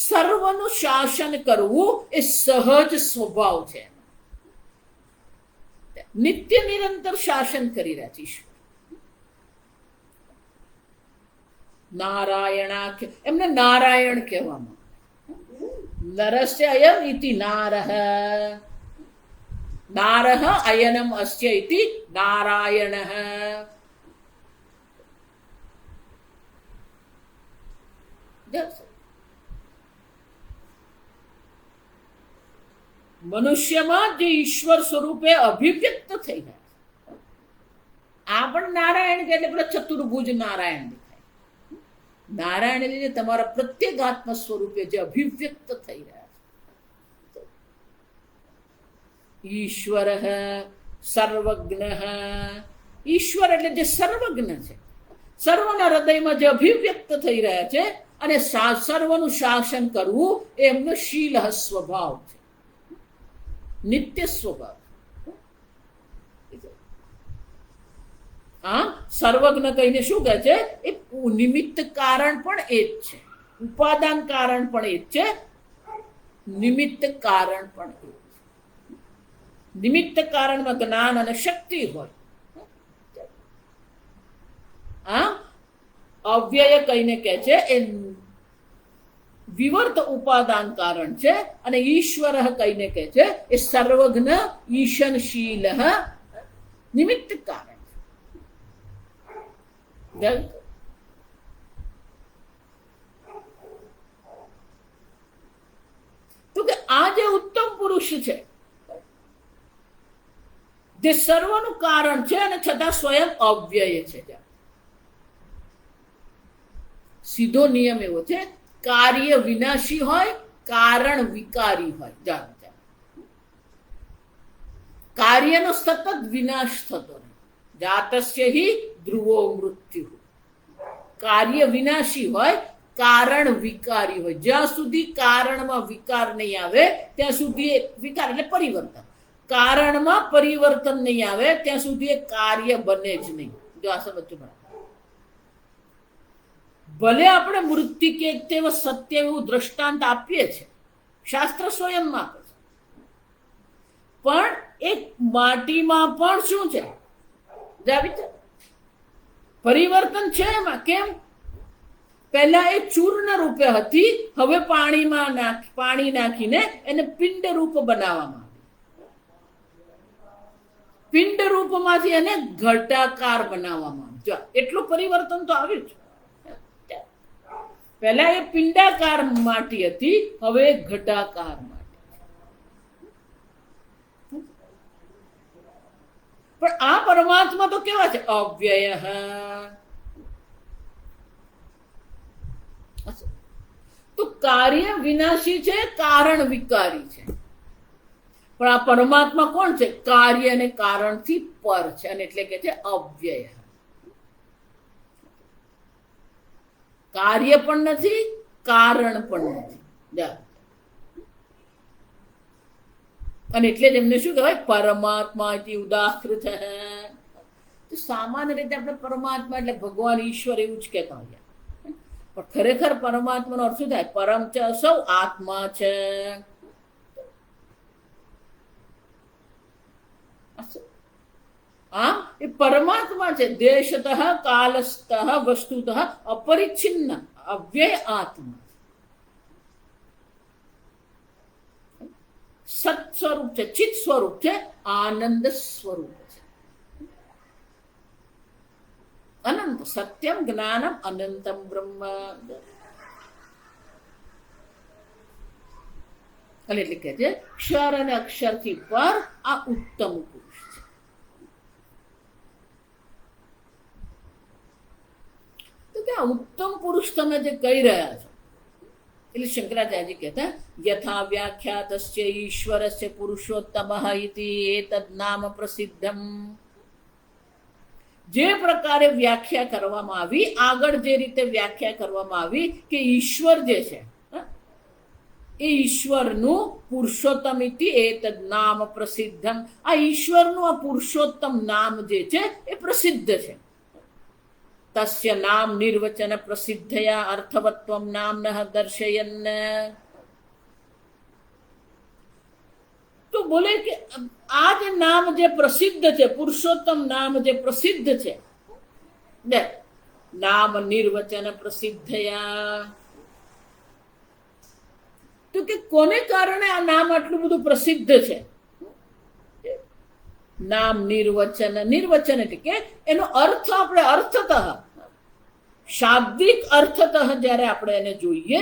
સર્વનું શાસન કરવું એ સહજ સ્વભાવ છે. નિત્ય નિરંતર શાસન કરી રહ્યા છે ઈશ્વર. નારાયણાખ્ય, એમને નારાયણ કહેવામાં. નરસ્ય અયમ ઇતિ નારહ. નારહ અયનમ અસ્ય ઇતિ નારાયણઃ. મનુષ્યમાં જે ઈશ્વર સ્વરૂપે અભિવ્યક્ત થઈ રહ્યા છે, આ પણ નારાયણ કે એટલે પેલા ચતુર્ભુજ નારાયણ દેખાય. નારાયણ એટલે તમારા પ્રત્યેગાત્મ સ્વરૂપે જે અભિવ્યક્ત થઈ રહ્યા છે. ઈશ્વર સર્વજ્ઞ. ઈશ્વર એટલે જે સર્વજ્ઞ છે, સર્વના હૃદયમાં જે અભિવ્યક્ત થઈ રહ્યા છે, અને સર્વનું શાસન કરવું એ એમનો શીલ સ્વભાવ છે, નિત્ય સ્વભાવ. સર્વજ્ઞ કહીને શું કહે છે? એ નિમિત્ત કારણ પણ એ જ છે, ઉપાદાન કારણ પણ એ જ છે, નિમિત્ત કારણ પણ એ જ છે. નિમિત્ત કારણમાં જ્ઞાન અને શક્તિ હોય. અવ્યય કહીને કહે છે એ વિવર્ત ઉપાદાન કારણ છે, અને ઈશ્વર કહીને કહે છે એ સર્વજ્ઞ ઈશનશીલ નિમિત્ત કારણ છે. તો કે આ જે ઉત્તમ પુરુષ છે, જે સર્વનું કારણ છે અને છતાં સ્વયં અવ્યય છે. સીધો નિયમ એવો છે, કાર્ય વિનાશી હોય, કારણ વિકારી હોય. કાર્યનો સતત વિનાશ થતો રહે. જાતસ્ય હિ ધ્રુવો મૃત્યુ. કાર્ય વિનાશી હોય, કારણ વિકારી હોય. જ્યાં સુધી કારણમાં વિકાર નહીં આવે ત્યાં સુધી વિકાર એટલે પરિવર્તન. કારણમાં પરિવર્તન નહીં આવે ત્યાં સુધી એ કાર્ય બને જ નહીં. જો આ સમજવું પડે. ભલે આપણે મૃત્તિકે તેવ સત્ય એવું દ્રષ્ટાંત આપીએ છીએ, શાસ્ત્ર સ્વયંમાં આપે છે, પણ એક માટીમાં પણ શું છે? પરિવર્તન છે એમાં. કેમ? પહેલા એ ચૂર્ણ રૂપે હતી, હવે પાણી નાખીને એને પિંડ રૂપ બનાવવામાં આવી. પિંડ રૂપમાંથી એને ઘટાકાર બનાવવામાં આવ્યું. એટલું પરિવર્તન તો આવ્યું છે. પહેલા એ પિંડાકાર માટી હતી, હવે ઘટાકાર માટી. પણ આ પરમાત્મા તો કેવા છે? અવ્યય. તો કાર્ય વિનાશી છે, કારણ વિકારી છે. પણ આ પરમાત્મા કોણ છે? કાર્ય અને કારણથી પર છે, અને એટલે કે છે અવ્યય. કાર્ય પણ નથી, કારણ પણ નથી. અને એટલે જ એમને શું કહેવાય? પરમાત્મા ઉદાહૃત. તો સામાન્ય રીતે આપણે પરમાત્મા એટલે ભગવાન, ઈશ્વર એવું જ કહેતા હોઈએ. પણ ખરેખર પરમાત્માનો અર્થ શું થાય? પરમ ચ સૌ આત્મા છે. આમ એ પરમાત્મા છે. દેશતઃ કાલસ્તઃ વસ્તુતઃ અપરિચ્છિન્ન અવ્યય આત્મા. સત સ્વરૂપ છે, ચિત સ્વરૂપ છે, આનંદ સ્વરૂપ છે. અનંત સત્યમ જ્ઞાનમ અનંતમ બ્રહ્મ. એટલે કે છે ક્ષર અને અક્ષરથી પર આ ઉત્તમ પુરુષ છે. તો કે આ ઉત્તમ પુરુષ તમે જે કહી રહ્યા છો, એટલે શંકરાચાર્ય કહેતા યથા વ્યાખ્યાતસ્ય ઈશ્વરસ્ય પુરુષોત્તમ ઇતિ એતદ નામ પ્રસિદ્ધમ. જે પ્રકારે વ્યાખ્યા કરવામાં આવી, આગળ જે રીતે વ્યાખ્યા કરવામાં આવી કે ઈશ્વર જે છે એ ઈશ્વરનું પુરુષોત્તમ ઇતિ એતદ નામ પ્રસિદ્ધમ. આ ઈશ્વરનું આ પુરુષોત્તમ નામ જે છે એ પ્રસિદ્ધ છે. તસ્ય નામ નિર્વચન પ્રસિદ્ધયા અર્થવત્વમ નામ્નઃ દર્શયન. તો બોલે કે આ જે નામ જે પ્રસિદ્ધ છે, પુરુષોત્તમ નામ જે પ્રસિદ્ધ છે, નામ નિર્વચન પ્રસિદ્ધયા. તો કે કોને કારણે આ નામ આટલું બધું પ્રસિદ્ધ છે? નામ નિર્વચન. નિર્વચન એટલે કે એનો અર્થ આપણે અર્થતઃ, શાબ્દિક અર્થતઃ જ્યારે આપણે એને જોઈએ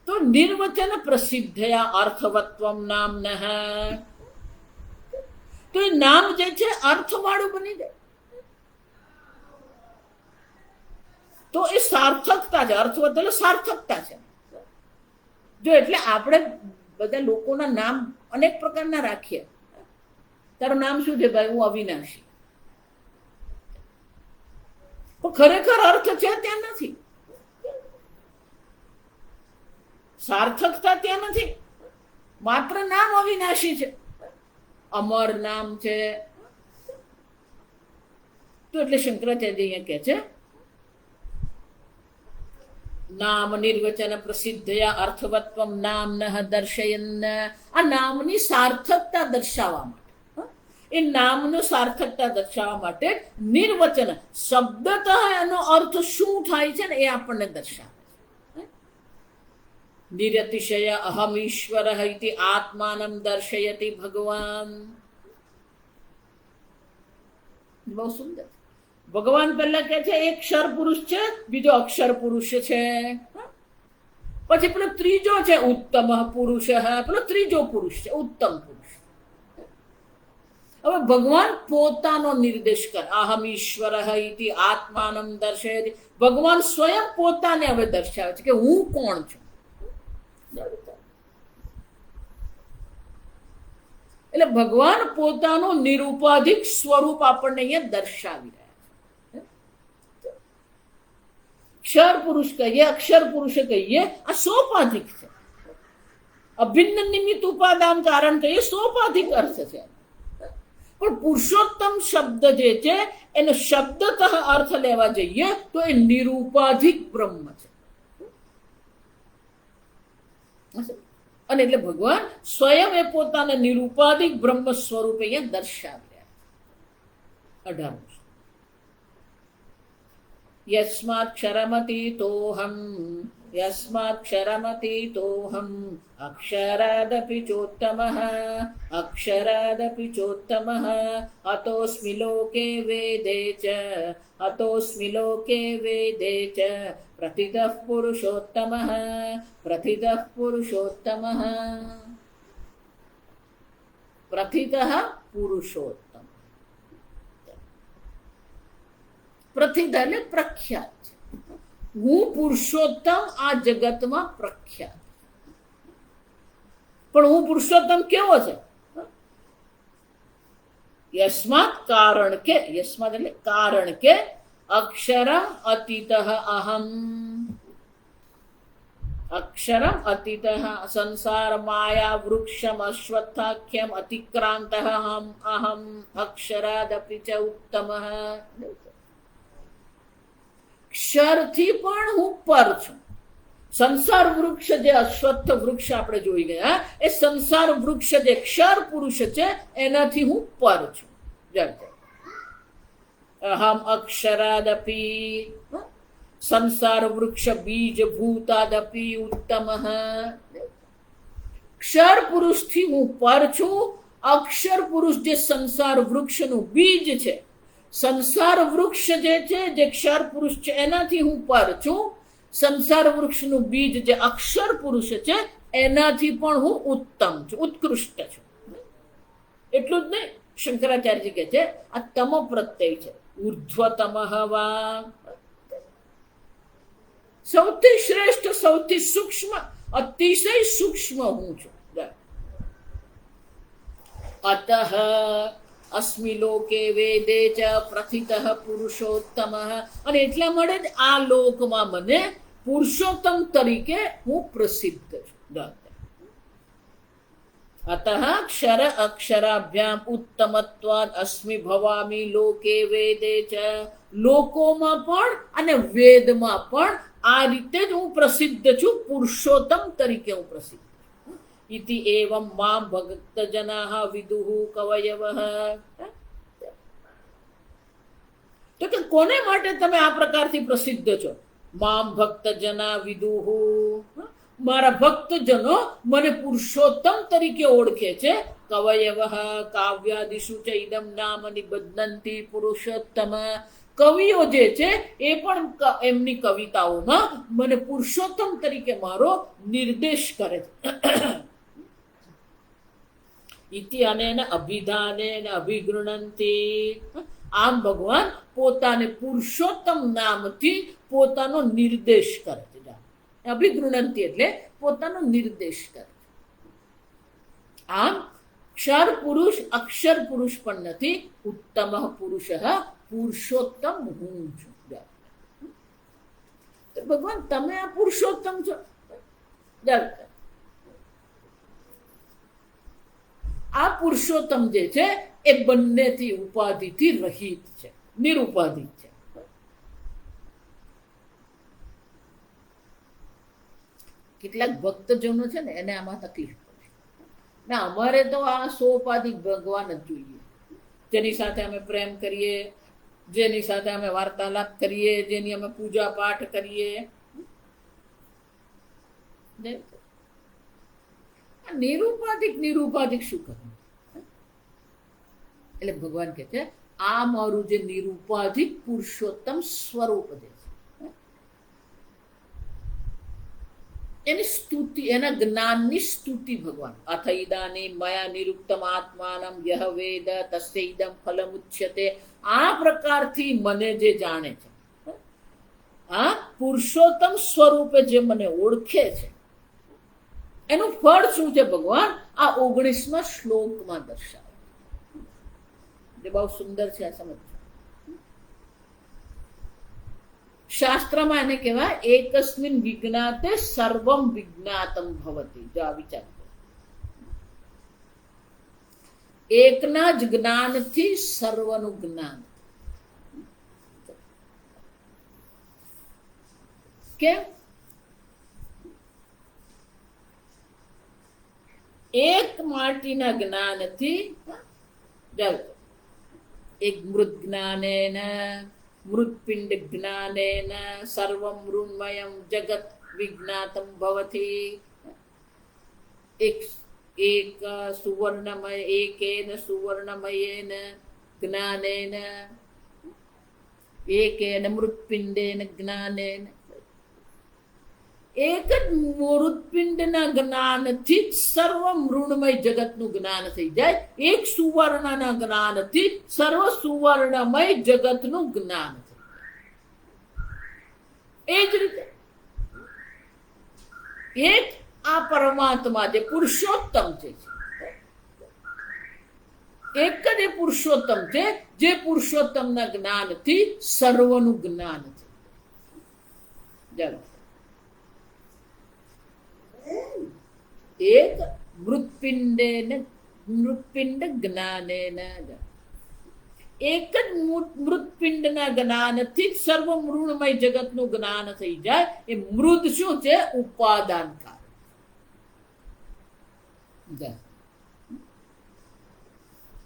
તો નિર્વચન પ્રસિદ્ધયા અર્થવત્વમ નામ્નઃ. તો એ નામ જે છે અર્થવાળું બની જાય. તો એ સાર્થકતા છે. અર્થવત એટલે સાર્થકતા છે. જો એટલે આપણે બધા લોકોના નામ અનેક પ્રકારના રાખીએ. તારું નામ શું છે? ભાઈ, હું અવિનાશી. પણ ખરેખર અર્થ છે ત્યાં નથી, સાર્થકતા ત્યાં નથી. માત્ર નામ અવિનાશી છે, અમર નામ છે. તો એટલે શંકરાચાર્ય અહીંયા કહે છે નામ નિર્વચન પ્રસિદ્ધયા અર્થવત્વમ નામ્નઃ દર્શયન. આ નામની સાર્થકતા દર્શાવવા માટે, એ નામનું સાર્થકતા દર્શાવવા માટે નિર્વચન શબ્દતઃ એનો અર્થ શું થાય છે ને એ આપણને દર્શાવે છે. નિરતિશય અહમ ઈશ્વર ઇતિ આત્માનમ દર્શયતિ ભગવાન. બહુ સુંદર. ભગવાન પહેલા કે છે એક ક્ષર પુરુષ છે, બીજો અક્ષર પુરુષ છે, પછી પેલો ત્રીજો છે ઉત્તમ પુરુષ, પેલો ત્રીજો પુરુષ છે ઉત્તમ પુરુષ. હવે ભગવાન પોતાનો નિર્દેશ કરે, અહમ ઈશ્વર ઇતિ આત્માનમ દર્શયતિ. ભગવાન સ્વયં પોતાને હવે દર્શાવે છે કે હું કોણ છું. એટલે ભગવાન પોતાનું નિરુપાધિક સ્વરૂપ આપણને અહીંયા દર્શાવી રહ્યા. ક્ષર પુરુષ કહીએ, અક્ષર પુરુષ કહીએ, આ સોપાધિક છે. અભિન્ન નિમિત્ત ઉપાદાન કારણ કહીએ સોપાધિક અર્થ છે. પણ પુરુષોત્તમ શબ્દ જે છે એનો શબ્દતઃ અર્થ લેવા જઈએ તો એ નિરૂપાધિક બ્રહ્મ છે. અને એટલે ભગવાન સ્વયં એ પોતાના નિરૂપાધિક બ્રહ્મ સ્વરૂપે અહીંયા દર્શાવ્યા. 18 યસ્માક્ષરમતીતોહમ યસ્માક્ષરમતીતોહમ અક્ષરાદપી ચોત્તમઃ અક્ષરાદપી ચોત્તમઃ અતોસ્મિ લોકે વેદે ચ અતોસ્મિ લોકે વેદે ચ પ્રથિતઃ પુરુષોત્તમઃ પ્રથિતઃ પુરુષોત્તમઃ પ્રથિતઃ પુરુષોત્તમ. પ્રથિત એટલે પ્રખ્યાત. હું પુરુષોત્તમ આ જગતમાં પ્રખ્યાત. પણ હું પુરુષોત્તમ કેવો છે? યસ્માત કારણ કે, યસ્માત એટલે કારણ કે અક્ષરમ અતીતઃ અહમ અક્ષરમ અતીતઃ સંસાર માયા વૃક્ષમ અશ્વત્થાખ્યમ અતિક્રાંતઃ અહમ અક્ષરાદપી ચ ઉત્તમઃ. ક્ષરથી પણ હું પર છું. સંસાર વૃક્ષ જે અશ્વત્થ વૃક્ષ આપણે જોઈ ગયા એ સંસાર વૃક્ષ જે ક્ષર પુરુષ છે એનાથી હું પર છું. અહમ અક્ષરાદપી સંસાર વૃક્ષ બીજ ભૂતાદપી ઉત્તમ. ક્ષર પુરુષથી હું પર છું. અક્ષર પુરુષ જે સંસાર વૃક્ષનું બીજ છે, સંસાર વૃક્ષ જે છે જે ક્ષર પુરુષ છે એનાથી હું પર છું. સંસાર વૃક્ષનું બીજ જે અક્ષર પુરુષ છે એનાથી પણ હું ઉત્તમ છું, ઉત્કૃષ્ટ છું. એટલું જ નહીં, શંકરાચાર્ય કહે છે આ તમ પ્રત્યય છે. ઉર્ધ્વતમ વા, સૌથી શ્રેષ્ઠ, સૌથી સૂક્ષ્મ, અતિશય સૂક્ષ્મ હું છું. અતઃ અસ્મિ લોકે વેદે ચ પ્રથિતઃ પુરુષોત્તમ. અને એટલા માટે જ આ લોકમાં મને પુરુષોત્તમ તરીકે હું પ્રસિદ્ધ છું. અતઃ ક્ષર અક્ષરાભ્યામ ઉત્તમત્વાદ અસ્મિ ભવામી લોકે વેદે ચ. લોકોમાં પણ અને વેદમાં પણ આ રીતે જ હું પ્રસિદ્ધ છું, પુરુષોત્તમ તરીકે હું પ્રસિદ્ધ. ઇતિ એવં મામ ભક્તજનાઃ વિદુઃ કવયવઃ. તો કે કોને માટે તમે આ પ્રકારથી પ્રસિદ્ધ છો? મામ ભક્તજના વિદુઃ, મારા ભક્તજનો મને પુરુષોત્તમ તરીકે ઓળખે છે. કવયવઃ કાવ્યાદિષુ ચ ઇદં નામ નિબધ્નન્તિ પુરુષોત્તમ. કવિઓ જે છે એ પણ એમની કવિતાઓમાં મને પુરુષોત્તમ તરીકે મારો નિર્દેશ કરે છે. ઇતિ અનેન અભિધાનેન અભિગૃણંતિ. આમ ભગવાન પોતાને પુરુષોત્તમ નામથી પોતાનો નિર્દેશ કરે છે. અભિગૃણંતિ એટલે પોતાનો નિર્દેશ કરે. આમ ક્ષર પુરુષ અક્ષર પુરુષ પણ નથી. ઉત્તમ પુરુષ પુરુષોત્તમ હું છું. ભગવાન તમે આ પુરુષોત્તમ છો. આ પુરુષોત્તમ જે છે એ બંનેથી ઉપાધિથી રહિત છે, નિરુપાધિક છે. કેટલાક ભક્તજનો છે ને એને આમાં તકલીફ પડે. ના, અમારે તો આ સોપાધિક ભગવાન જ જોઈએ, જેની સાથે અમે પ્રેમ કરીએ, જેની સાથે અમે વાર્તાલાપ કરીએ, જેની અમે પૂજા પાઠ કરીએ. નિરુપાધિક શું કરવું? એટલે ભગવાન કહે છે આ મારું જે નિરુપાધિક પુરુષોત્તમ સ્વરૂપ જે છે એની સ્તુતિ, એના જ્ઞાનની સ્તુતિ ભગવાન. અથ ઇદાનીં મયા નિરુક્તમ આત્માનમ યહ વેદ તસ્ય ઇદં ફલમુચ્યતે. આ પ્રકારથી મને જે જાણે છે, આ પુરુષોત્તમ સ્વરૂપે જે મને ઓળખે છે, એનું ફળ શું છે ભગવાન આ 19મા શ્લોકમાં દર્શાવે. જે બહુ સુંદર છે આ સમજ. શાસ્ત્રમાં એને કહેવાય એકસ્મિન વિજ્ઞાતે સર્વમ વિજ્ઞાતમ ભવતિ. જો આ વિચાર કરો, એકના જ જ્ઞાનથી સર્વનું જ્ઞાન. કેમ? એક માટીના જ્ઞાનથી એક મૃત જ્ઞાનેન મૃત્પિંડ જ્ઞાનેન સર્વમ મૃન્મયમ જગત વિજ્ઞાતમ ભવતી. એક સુવર્ણમય એકેન સુવર્ણમયેન જ્ઞાનેન એકેન મૃત્પિંડેન જ્ઞાનેન. એક જ મૃત્પિંડના જ્ઞાનથી જ સર્વ મૃણમય જગતનું જ્ઞાન થઈ જાય. એક સુવર્ણના જ્ઞાનથી સર્વ સુવર્ણમય જગતનું જ્ઞાન થઈ જાય. એ જ રીતે એક આ પરમાત્મા જે પુરુષોત્તમ છે, એક જ એ પુરુષોત્તમ છે જે પુરુષોત્તમના જ્ઞાનથી સર્વનું જ્ઞાન છે. ચાલો, એક મૃત્પિંડ જ્ઞાનેન. એક જ મૃત્પિંડના જ્ઞાનથી જ સર્વ મૃણમય જગતનું જ્ઞાન થઈ જાય. એ મૃદ શું છે? ઉપાદાન કારણ.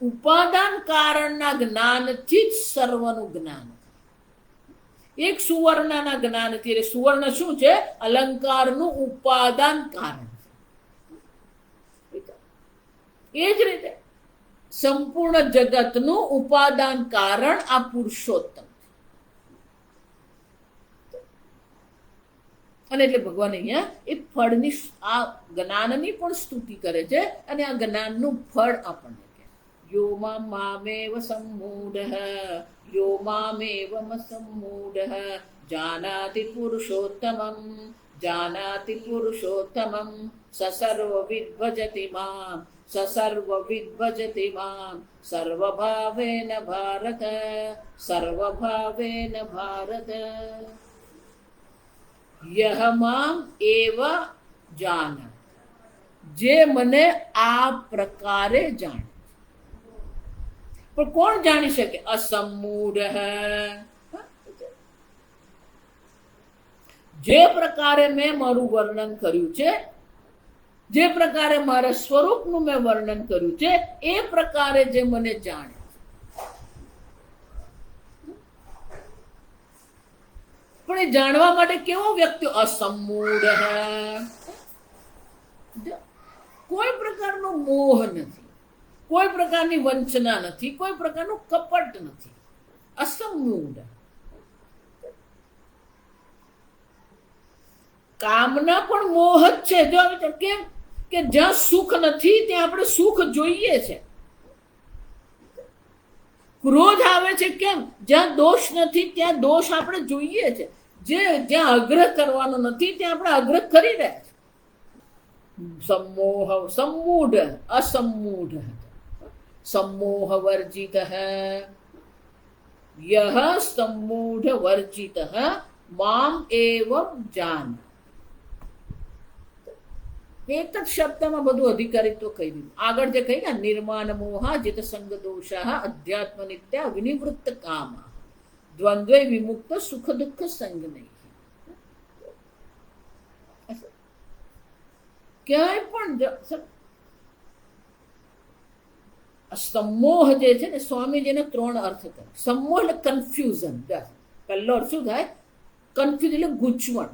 ઉપાદાન કારણના જ્ઞાનથી જ સર્વનું જ્ઞાન. એક સુવર્ણના જ્ઞાનથી, એટલે સુવર્ણ શું છે? અલંકારનું ઉપાદાન કારણ. એ જ રીતે સંપૂર્ણ જગતનું ઉપાદાન કારણ આ પુરુષોત્તમ છે. અને એટલે ભગવાન અહીંયા એ ફળની, આ જ્ઞાનની પણ સ્તુતિ કરે છે અને આ જ્ઞાનનું ફળ આપણને કહે. યો મામેવ સમ્મૂઢઃ યો મામેવમ સમ્મૂઢઃ જાનાતિ પુરુષોત્તમં જાનાતિ પુરુષોત્તમં સસર્વવિદ ભજતિ મામ સસર્વવિદ ભજતિ મામ સર્વભાવેન ભારત સર્વભાવેન ભારત. યહ મામ એવ જાન, જે મને આ પ્રકારે જાણે. પણ કોણ જાણી શકે? અસમ્મૂઢ. જે પ્રકારે મેં મારું વર્ણન કર્યું છે, જે પ્રકારે મારા સ્વરૂપનું મેં વર્ણન કર્યું છે, એ પ્રકારે જે મને જાણે. પણ એ જાણવા માટે કેવો વ્યક્તિ? અસમ્મૂઢ. કોઈ પ્રકારનો મોહ નથી, કોઈ પ્રકારની વંચના નથી, કોઈ પ્રકારનું કપટ નથી. અસમ્મૂઢ. કામના પણ મોહ જ છે. જો કેમ કે જ્યાં સુખ નથી ત્યાં આપણે સુખ જોઈએ છે. ક્રોધ આવે છે કેમ? જ્યાં દોષ નથી ત્યાં દોષ આપણે જોઈએ છે. જ્યાં આગ્રહ કરવાનો નથી ત્યાં આપણે આગ્રહ કરી રહ્યા છે. સમોહ સમ્મૂઢ અસમ્મૂઢ सम्मोह वर्जित यह सम्मूढ़ वर्जित माम एवं जान. એક જ શબ્દમાં બધું અધિકારીત્વ કહી દીધું. આગળ જે કહી ને નિર્માણ મોહા જીત સંગ દોષા અધ્યાત્મ નિત્યા વિનિવૃત્ત કામ દ્વંદ્વે વિમુક્ત સુખ દુઃખ સંગ નહીં. ક્યાંય પણ સમોહ જે છે ને, સ્વામીજીને 3 અર્થ કરે. સમોહ એટલે કન્ફ્યુઝન. પહેલો અર્થ શું થાય? કન્ફ્યુઝ એટલે ગૂંચવણ.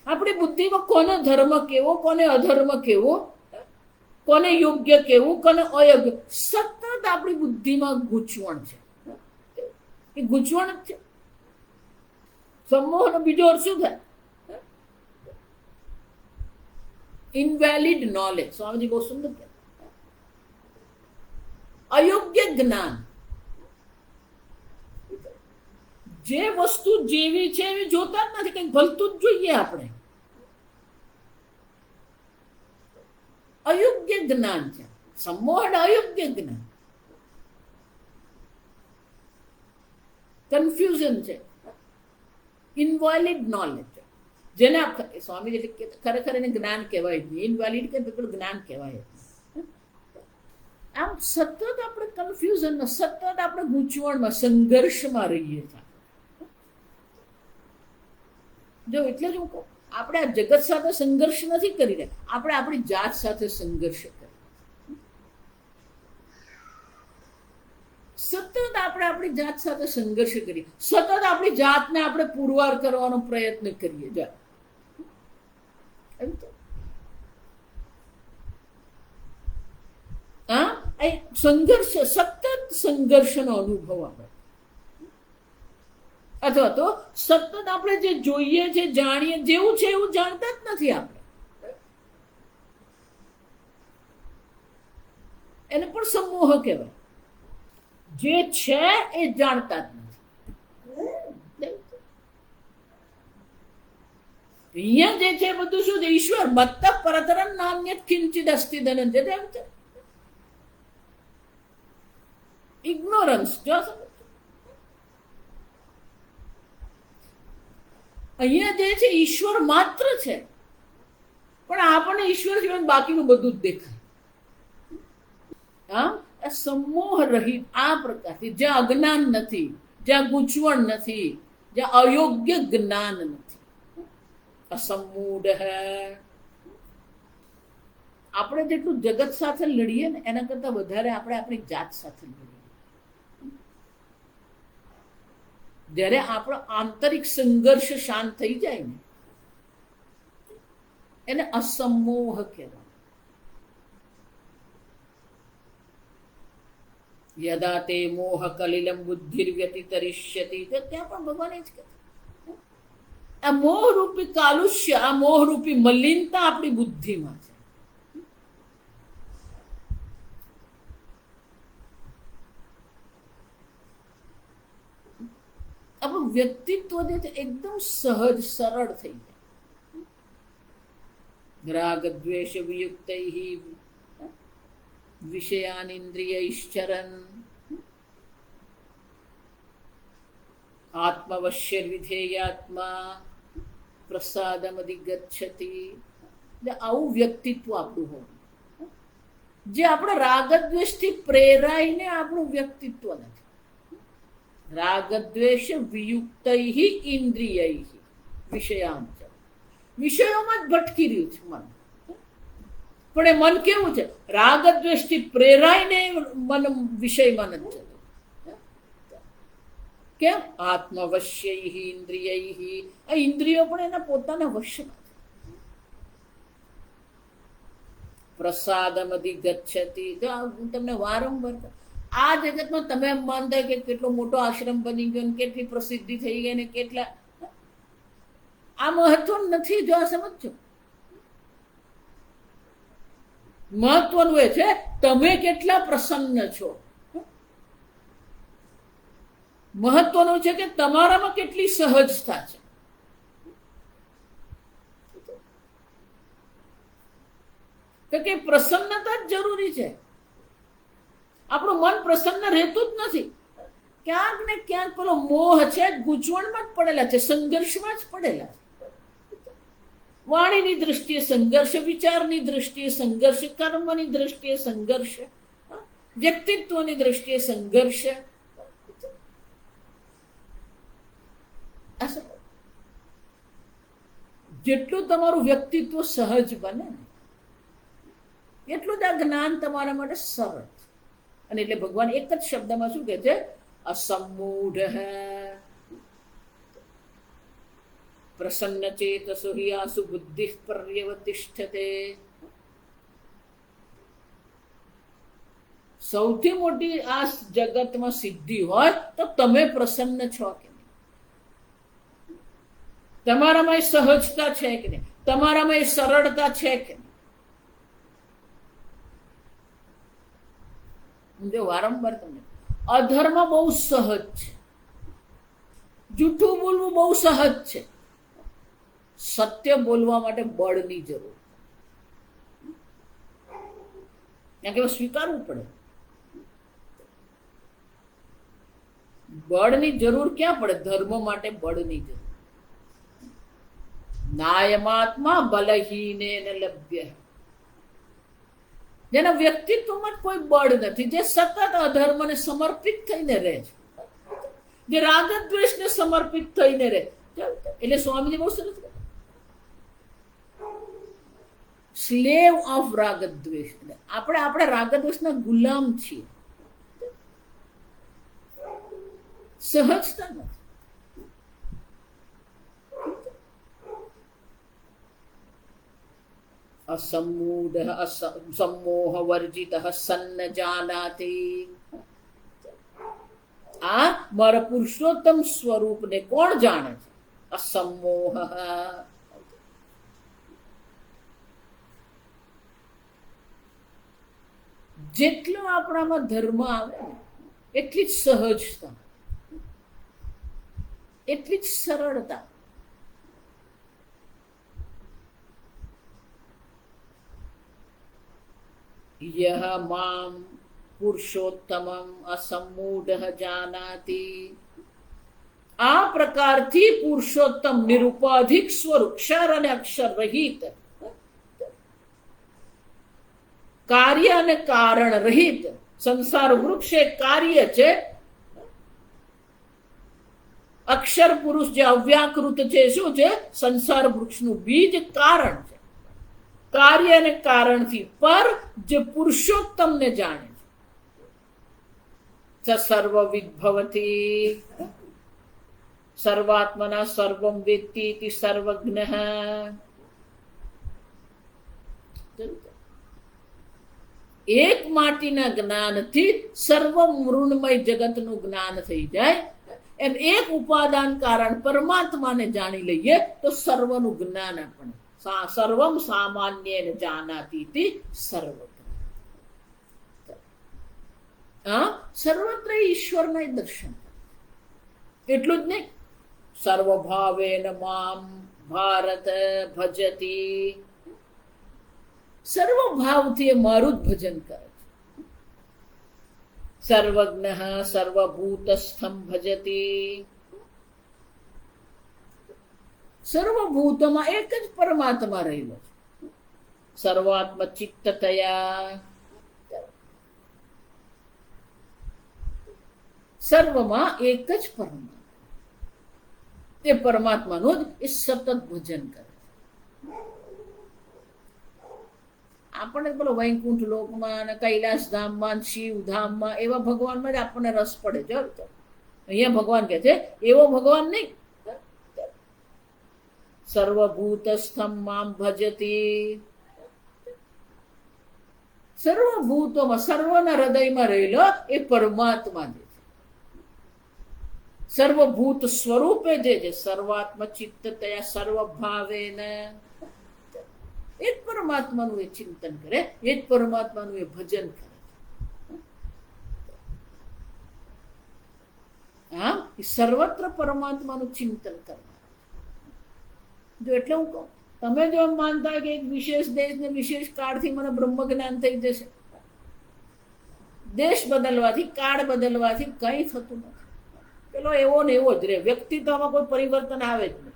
આપણી બુદ્ધિમાં કોને ધર્મ કેવો, કોને અધર્મ કેવો, કોને યોગ્ય કેવું, કોને અયોગ્ય, સતત આપણી બુદ્ધિમાં ગૂંચવણ છે. એ ગૂંચવણ જ છે. સમોહનો બીજો અર્થ શું થાય? Invalid knowledge. સ્વામીજી બહુ સુંદર કહે, અયોગ્ય જ્ઞાન. જે વસ્તુ જેવી છે એવી જોતા જ નથી, કંઈક ભલતું જ જોઈએ આપણે. અયોગ્ય જ્ઞાન છે. સમોહ અયોગ્ય જ્ઞાન, કન્ફ્યુઝન છે, ઇનવેલિડ નોલેજ. જેને સ્વામી ખરેખર એને જ્ઞાન કહેવાય જ નહીં. ઇનવેલિડ કે પેલું જ્ઞાન કહેવાય. આમ સતત આપણે કન્ફ્યુઝનમાં, સતત આપણે ગૂંચવણમાં, સંઘર્ષમાં રહીએ છીએ. જો એટલે જ હું કહું, આપણે આ જગત સાથે સંઘર્ષ નથી કરી રહ્યા, આપણે આપણી જાત સાથે સંઘર્ષ કરીએ. સતત આપણે આપણી જાત સાથે સંઘર્ષ કરીએ, સતત આપણી જાતને આપણે પુરવાર કરવાનો પ્રયત્ન કરીએ. હા, એ સંઘર્ષ, સતત સંઘર્ષનો અનુભવ આપણે, અથવા તો સતત આપણે જે જોઈએ છે, જાણીએ, જેવું છે એવું જાણતા જ નથી આપણે. એને પણ સમૂહ કહેવાય. જે છે એ જાણતા જ નથી. અહીંયા જે છે બધું શું છે? ઈશ્વર. મત્ત પરતરમ નાન્યત કિંચિદ અસ્તિ ધનંજય. ઇગ્નોરન્સ. જો અહીંયા જે છે ઈશ્વર માત્ર છે, પણ આપણને ઈશ્વર સિવાય બાકીનું બધું જ દેખાય. હા, સમૂહ રહિત આ પ્રકારથી, જ્યાં અજ્ઞાન નથી, જ્યાં ગૂંચવણ નથી, જ્યાં અયોગ્ય જ્ઞાન નથી. અસમૂઢ. આપણે જેટલું જગત સાથે લડીએ ને એના કરતા વધારે આપણે આપણી જાત સાથે લડીએ. જ્યારે આપણો આંતરિક સંઘર્ષ શાંત થઈ જાય ને, એને અસમોહ કહેવાય. યદા તે મોહ કલિલમ બુદ્ધિર્વ્યતિતરિષ્યતિ, ત્યાં પણ ભગવાન એ જ કહે, આ મોહરૂપી કાલુષ્ય, આ મોહરૂપી મલિનતા આપણી બુદ્ધિમાં છે. આપણું વ્યક્તિત્વ જે છે એકદમ સહજ સરળ થઈ જાય. રાગ દ્વેષ વિયુક્તૈઃ વિષયાન ઇન્દ્રિયૈશ્ચરન આત્મવશ્ય વિધેયાત્મા પ્રસાદમ અધિગચ્છતિ. આવું વ્યક્તિત્વ આપણું હોય, જે આપણે રાગદ્વેષથી પ્રેરાઈને આપણું વ્યક્તિત્વ નથી. રાગદ્વેષ વિયુક્તૈઃ ઇન્દ્રિયૈઃ વિષયાન. વિષયોમાં જ ભટકી રહ્યું છે મન. પણ એ મન કેવું છે? રાગદ્વેષથી પ્રેરાઈને મન વિષયમાં નથી જતું. કેમ? આત્મવશ્યૈઃ ઇન્દ્રિયૈઃ. આ ઇન્દ્રિયો પણ એના પોતાના વશમાં છે. પ્રસાદમ અધિગચ્છતિ. જો હું તમને વારંવાર, આ જગતમાં તમે એમ માનતા કે કેટલો મોટો આશ્રમ બની ગયો, કેટલી પ્રસિદ્ધિ થઈ ગઈ ને કેટલા, આ મહત્વ નથી. જો આ સમજો, મહત્વનું એ છે તમે કેટલા પ્રસન્ન છો. મહત્વનું છે કે તમારામાં કેટલી સહજતા છે. કે પ્રસન્નતા જ જરૂરી છે. આપણું મન પ્રસન્ન રહેતું જ નથી. ક્યાંક ને ક્યાંક પેલો મોહ છે, ગૂંચવણમાં જ પડેલા છે, સંઘર્ષમાં જ પડેલા છે. વાણીની દ્રષ્ટિએ સંઘર્ષ, વિચારની દ્રષ્ટિએ સંઘર્ષ, કર્મની દ્રષ્ટિએ સંઘર્ષ, વ્યક્તિત્વની દ્રષ્ટિએ સંઘર્ષ. જેટલું તમારું વ્યક્તિત્વ સહજ બને ને એટલું જ આ જ્ઞાન તમારા માટે સરળ. અને એટલે ભગવાન એક જ શબ્દમાં શું કહે છે? અસમૂઢ. પ્રસન્ન ચેતસો હિ આસુ બુદ્ધિ પર્યવતિષ્ઠતે. સૌથી મોટી આ જગતમાં સિદ્ધિ હોય તો તમે પ્રસન્ન છો કે નહીં, તમારામાં એ સહજતા છે કે નહીં, તમારામાં એ સરળતા છે કે નહીં. જો વારંવાર તમને, અધર્મ બહુ સહજ છે, જૂઠું બોલવું બહુ સહજ છે, સત્ય બોલવા માટે બળની જરૂર, કારણ કે સ્વીકારવું પડે. બળની જરૂર ક્યાં પડે? ધર્મ માટે બળની જરૂર. નાયમાત્મા બલહીને લભ્ય. જેના વ્યક્તિત્વમાં કોઈ બળ નથી, જે સતત અધર્મને સમર્પિત થઈને રહે છે, જે રાગ દ્વેષને સમર્પિત થઈને રહે. એટલે સ્વામીજી બહુ સરસ સ્લેવ ઓફ રાગ દ્વેષ. આપણે રાગદ્વેષના ગુલામ છીએ. સહજતા નથી. અસમૂઢ સમોહ વર્જિત સન્ન જાનાતિ. આ મારા પુરુષોત્તમ સ્વરૂપને કોણ જાણે છે? અસમોહ. જેટલો આપણામાં ધર્મ આવે એટલી જ સહજતા, એટલી જ સરળતા. યહ મામ પુરુષોત્તમમ અસમૂઢ જાનાતિ. આ પ્રકારથી પુરુષોત્તમ નિરુપાધિક સ્વરૂપ, ક્ષર અને અક્ષર રહિત, કાર્ય અને કારણ રહિત. સંસાર વૃક્ષ એ કાર્ય છે, અક્ષર પુરુષ જે અવ્યાકૃત છે શું છે? સંસાર વૃક્ષનું બીજ કારણ છે. કાર્ય અને કારણથી પર જે પુરુષોત્તમને જાણે છે. સર્વવિદ ભવતી. સર્વાત્મના સર્વમ વેત્તિ ઇતિ સર્વજ્ઞઃ. એક માટીના જ્ઞાનથી સર્વ મૃણમય જગતનું જ્ઞાન થઈ જાય. એમ એક ઉપાદાન કારણ પરમાત્માને જાણી લઈએ તો સર્વનું જ્ઞાન આપણે. સર્વમ સામાન્યેન જાનાતિ સર્વજ્ઞ. સર્વત્ર ઈશ્વરના દર્શન. એટલું જ નહીં, સર્વભાવેન મામ ભારત ભજતી. સર્વભાવથી એ મારું જ ભજન કરે છે. સર્વજ્ઞ સર્વભૂતસ્થમ ભજતી. સર્વભૂતમાં એક જ પરમાત્મા રહેલો છે. સર્વાત્મ ચિત્તતયા. સર્વમાં એક જ પરમાત્મા. તે પરમાત્માનું જ એ સતત ભજન કરે. આપણે પેલો વૈકુંઠ લોકમાં અને કૈલાસ ધામમાં, શિવધામમાં એવા ભગવાનમાં જ આપણને રસ પડે છે. અહીંયા ભગવાન કહે છે એવો ભગવાન નહીં. સર્વભૂતસ્થમ મામ ભજતી. સર્વભૂતોમાં, સર્વના હૃદયમાં રહેલો એ પરમાત્મા જે છે, સર્વભૂત સ્વરૂપે જે છે, સર્વાત્મ ચિત્તતયા સર્વભાવેન. એ જ પરમાત્માનું એ ચિંતન કરે, એ જ પરમાત્માનું એ ભજન કરે. હા, એ સર્વત્ર પરમાત્માનું ચિંતન કરનાર. જો એટલે હું કહું, તમે જો એમ માનતા હોય કે એક વિશેષ દેશ ને વિશેષ કાળથી મને બ્રહ્મ જ્ઞાન થઈ જશે, દેશ બદલવાથી, કાળ બદલવાથી કંઈ થતું નથી. પેલો એવો ને એવો જ રહે. વ્યક્તિત્વમાં કોઈ પરિવર્તન આવે જ નહીં.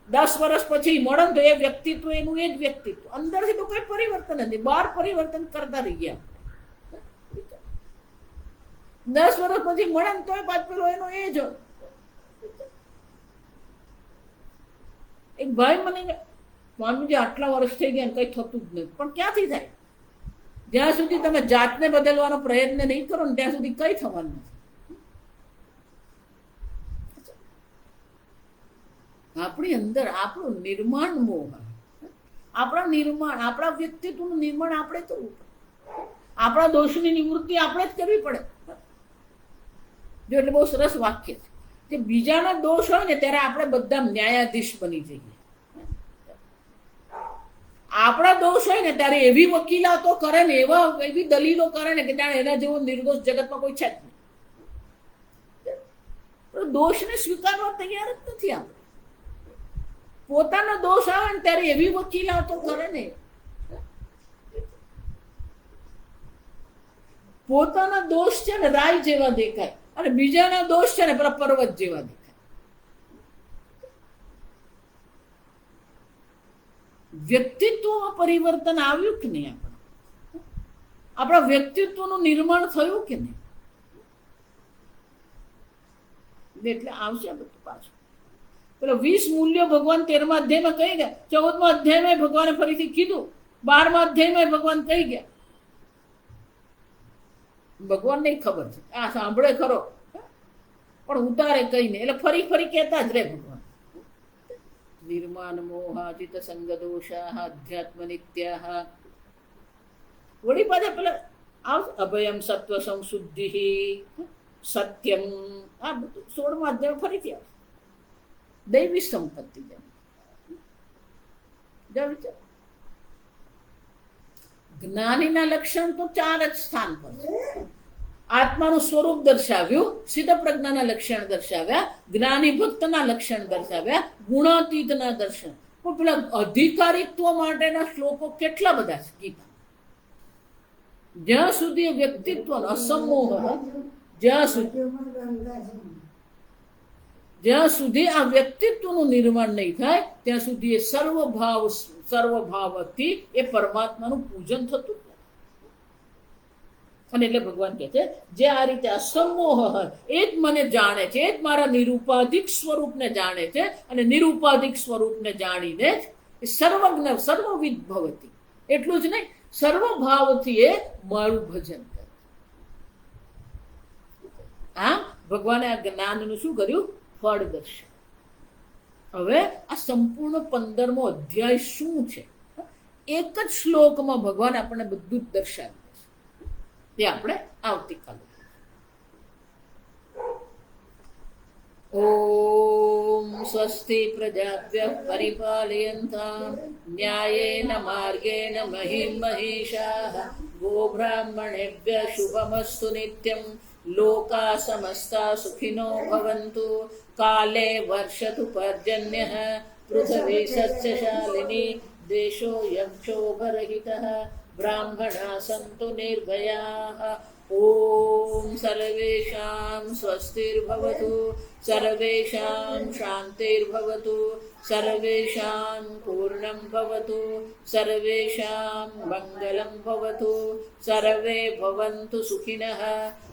10 વર્ષ પછી મળે તો એ વ્યક્તિત્વ એનું એ જ વ્યક્તિત્વ. અંદરથી તો કોઈ પરિવર્તન નથી, બહાર પરિવર્તન કરતા રહી ગયા. 10 વર્ષ પછી મળે ને તોય પાછો પેલો એનો એ જ. એક ભાઈ મને સ્વામીજી આટલા વર્ષ થઈ ગયા કઈ થતું જ નથી. પણ ક્યાંથી થાય? જ્યાં સુધી તમે જાતને બદલવાનો પ્રયત્ન નહીં કરો ને ત્યાં સુધી કઈ થવાનું નથી. આપણી અંદર આપણું નિર્માણ મોહ, આપણા વ્યક્તિત્વનું નિર્માણ આપણે કરવું પડે. આપણા દોષની નિવૃત્તિ આપણે જ કરવી પડે. જો એટલે બહુ સરસ વાક્ય છે કે બીજાનો દોષ હોય ને ત્યારે આપણે બધા ન્યાયાધીશ બની જઈએ. આપણા દોષ હોય ને ત્યારે એવી વકીલાતો કરે ને, એવી દલીલો કરે ને કે જાણે એના જેવો નિર્દોષ જગતમાં કોઈ છે જ નહીં. દોષને સ્વીકારવા તૈયાર જ નથી આપણે. પોતાનો દોષ આવે ને ત્યારે એવી વકીલાતો કરે ને, પોતાના દોષ છે ને રાય જેવા દેખાય અને બીજાના દોષ છે ને પેલા પર્વત જેવા દેખાય. વ્યક્તિત્વમાં પરિવર્તન આવ્યું કે નહીં? આપણે આપણા વ્યક્તિત્વનું નિર્માણ થયું કે નહીં? એટલે આવશે બધું પાછું. પેલો 20 મૂલ્યો ભગવાન 13મા અધ્યાયમાં કહી ગયા, 14મા અધ્યાયમાં ભગવાને ફરીથી કીધું, 12મા અધ્યાયમાં ભગવાન કહી ગયા. ભગવાન ને ખબર છે, આ સાંભળે ખરો પણ ઉતારે કઈ નહીં, એટલે ફરી ફરી કહેતા જ રે ભગવાન. નિર્માણ મોહાજિત સંગ દોષા અધ્યાત્મ નિત્યા. વળી પાછા પેલા આવશે અભયમ સત્વ સંશુદ્ધિ સત્યમ, આ બધું 16મા અધ્યાય ફરીથી આવશે. દૈવી સંપત્તિ જ્ઞાનીના લક્ષણ તો 4 જ સ્થાન પર છે. આત્માનું સ્વરૂપ દર્શાવ્યું, સિદ્ધ પ્રજ્ઞાના લક્ષણ દર્શાવ્યા, જ્ઞાની ભક્તના લક્ષણ દર્શાવ્યા, ગુણાતીતના દર્શન. પણ પેલા અધિકારીત્વ માટેના શ્લોકો કેટલા બધા છે ગીતા. જ્યાં સુધી વ્યક્તિત્વ અસમોહ, જ્યાં સુધી આ વ્યક્તિત્વનું નિર્માણ નહીં થાય ત્યાં સુધી એ સર્વભાવથી એ પરમાત્માનું પૂજન થતું. અને એટલે ભગવાન કહે છે જે આ રીતે અસમોહ એ જ મને જાણે છે, એ જ મારા નિરૂપાધિક સ્વરૂપને જાણે છે, અને નિરૂપાધિક સ્વરૂપને જાણીને જ એ સર્વજ્ઞ સર્વવિદ ભવતી. એટલું જ નહીં, સર્વભાવથી એ મારું ભજન કરે. આમ ભગવાને આ જ્ઞાનનું શું કર્યું? ફળ દર્શન. હવે આ સંપૂર્ણ 15મો અધ્યાય શું છે? એક જ શ્લોકમાં ભગવાન આપણને બધું જ દર્શાવી દેશે. તે આપણે આવતીકાલે. ઓમ સ્વસ્તિ પ્રજાભ્યઃ પરિપાલયન્તાં ન્યાયેન માર્ગેણ મહિં મહીષાઃ ગોબ્રાહ્મણેભ્યઃ શુભમસ્તુ નિત્યં લોકા સમસ્તા સુખિનો ભવन्तુ કાલે વર્ષતુ પર્જન્યઃ પૃથ્વી સસ્યશાલિની દેશોऽયં ક્ષોભરહિતઃ બ્રાહ્મણા સन्तુ નિર્ભયાઃ. ઓમ સર્વેષાં સ્વસ્તિર્ભવતુ, સર્વેષાં શાંતિર્ભવતુ, સર્વેષાં પૂર્ણં ભવતુ, સર્વેષાં મંગલં ભવતુ, સર્વે ભવन्तુ સુખિનઃ,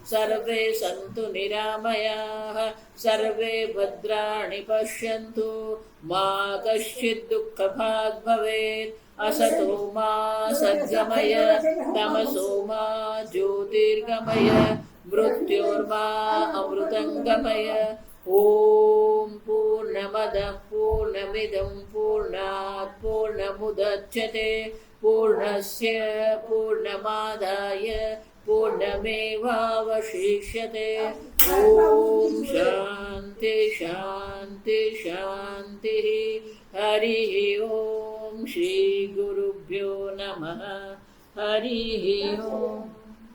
સર્વે સन्तુ નિરામયાઃ, સર્વે ભદ્રાણિ પશ્યन्तુ, મા કશ્ચિદ દુઃખભાગ્ ભવેत्. असतो मा सद्गमय, तमसो मा ज्योतिर्गमय, मृत्योर्मा अमृतङ्गमय. ॐ पूर्णमदः पूर्णमिदं पूर्णात् पूर्णमुदच्यते पूर्णस्य पूर्णमादाय पूर्णमेवावशिष्यते. ॐ शान्ति शान्ति शान्तिः. हरिः ॐ श्री गुरुभ्यो नमः. हरिः ॐ.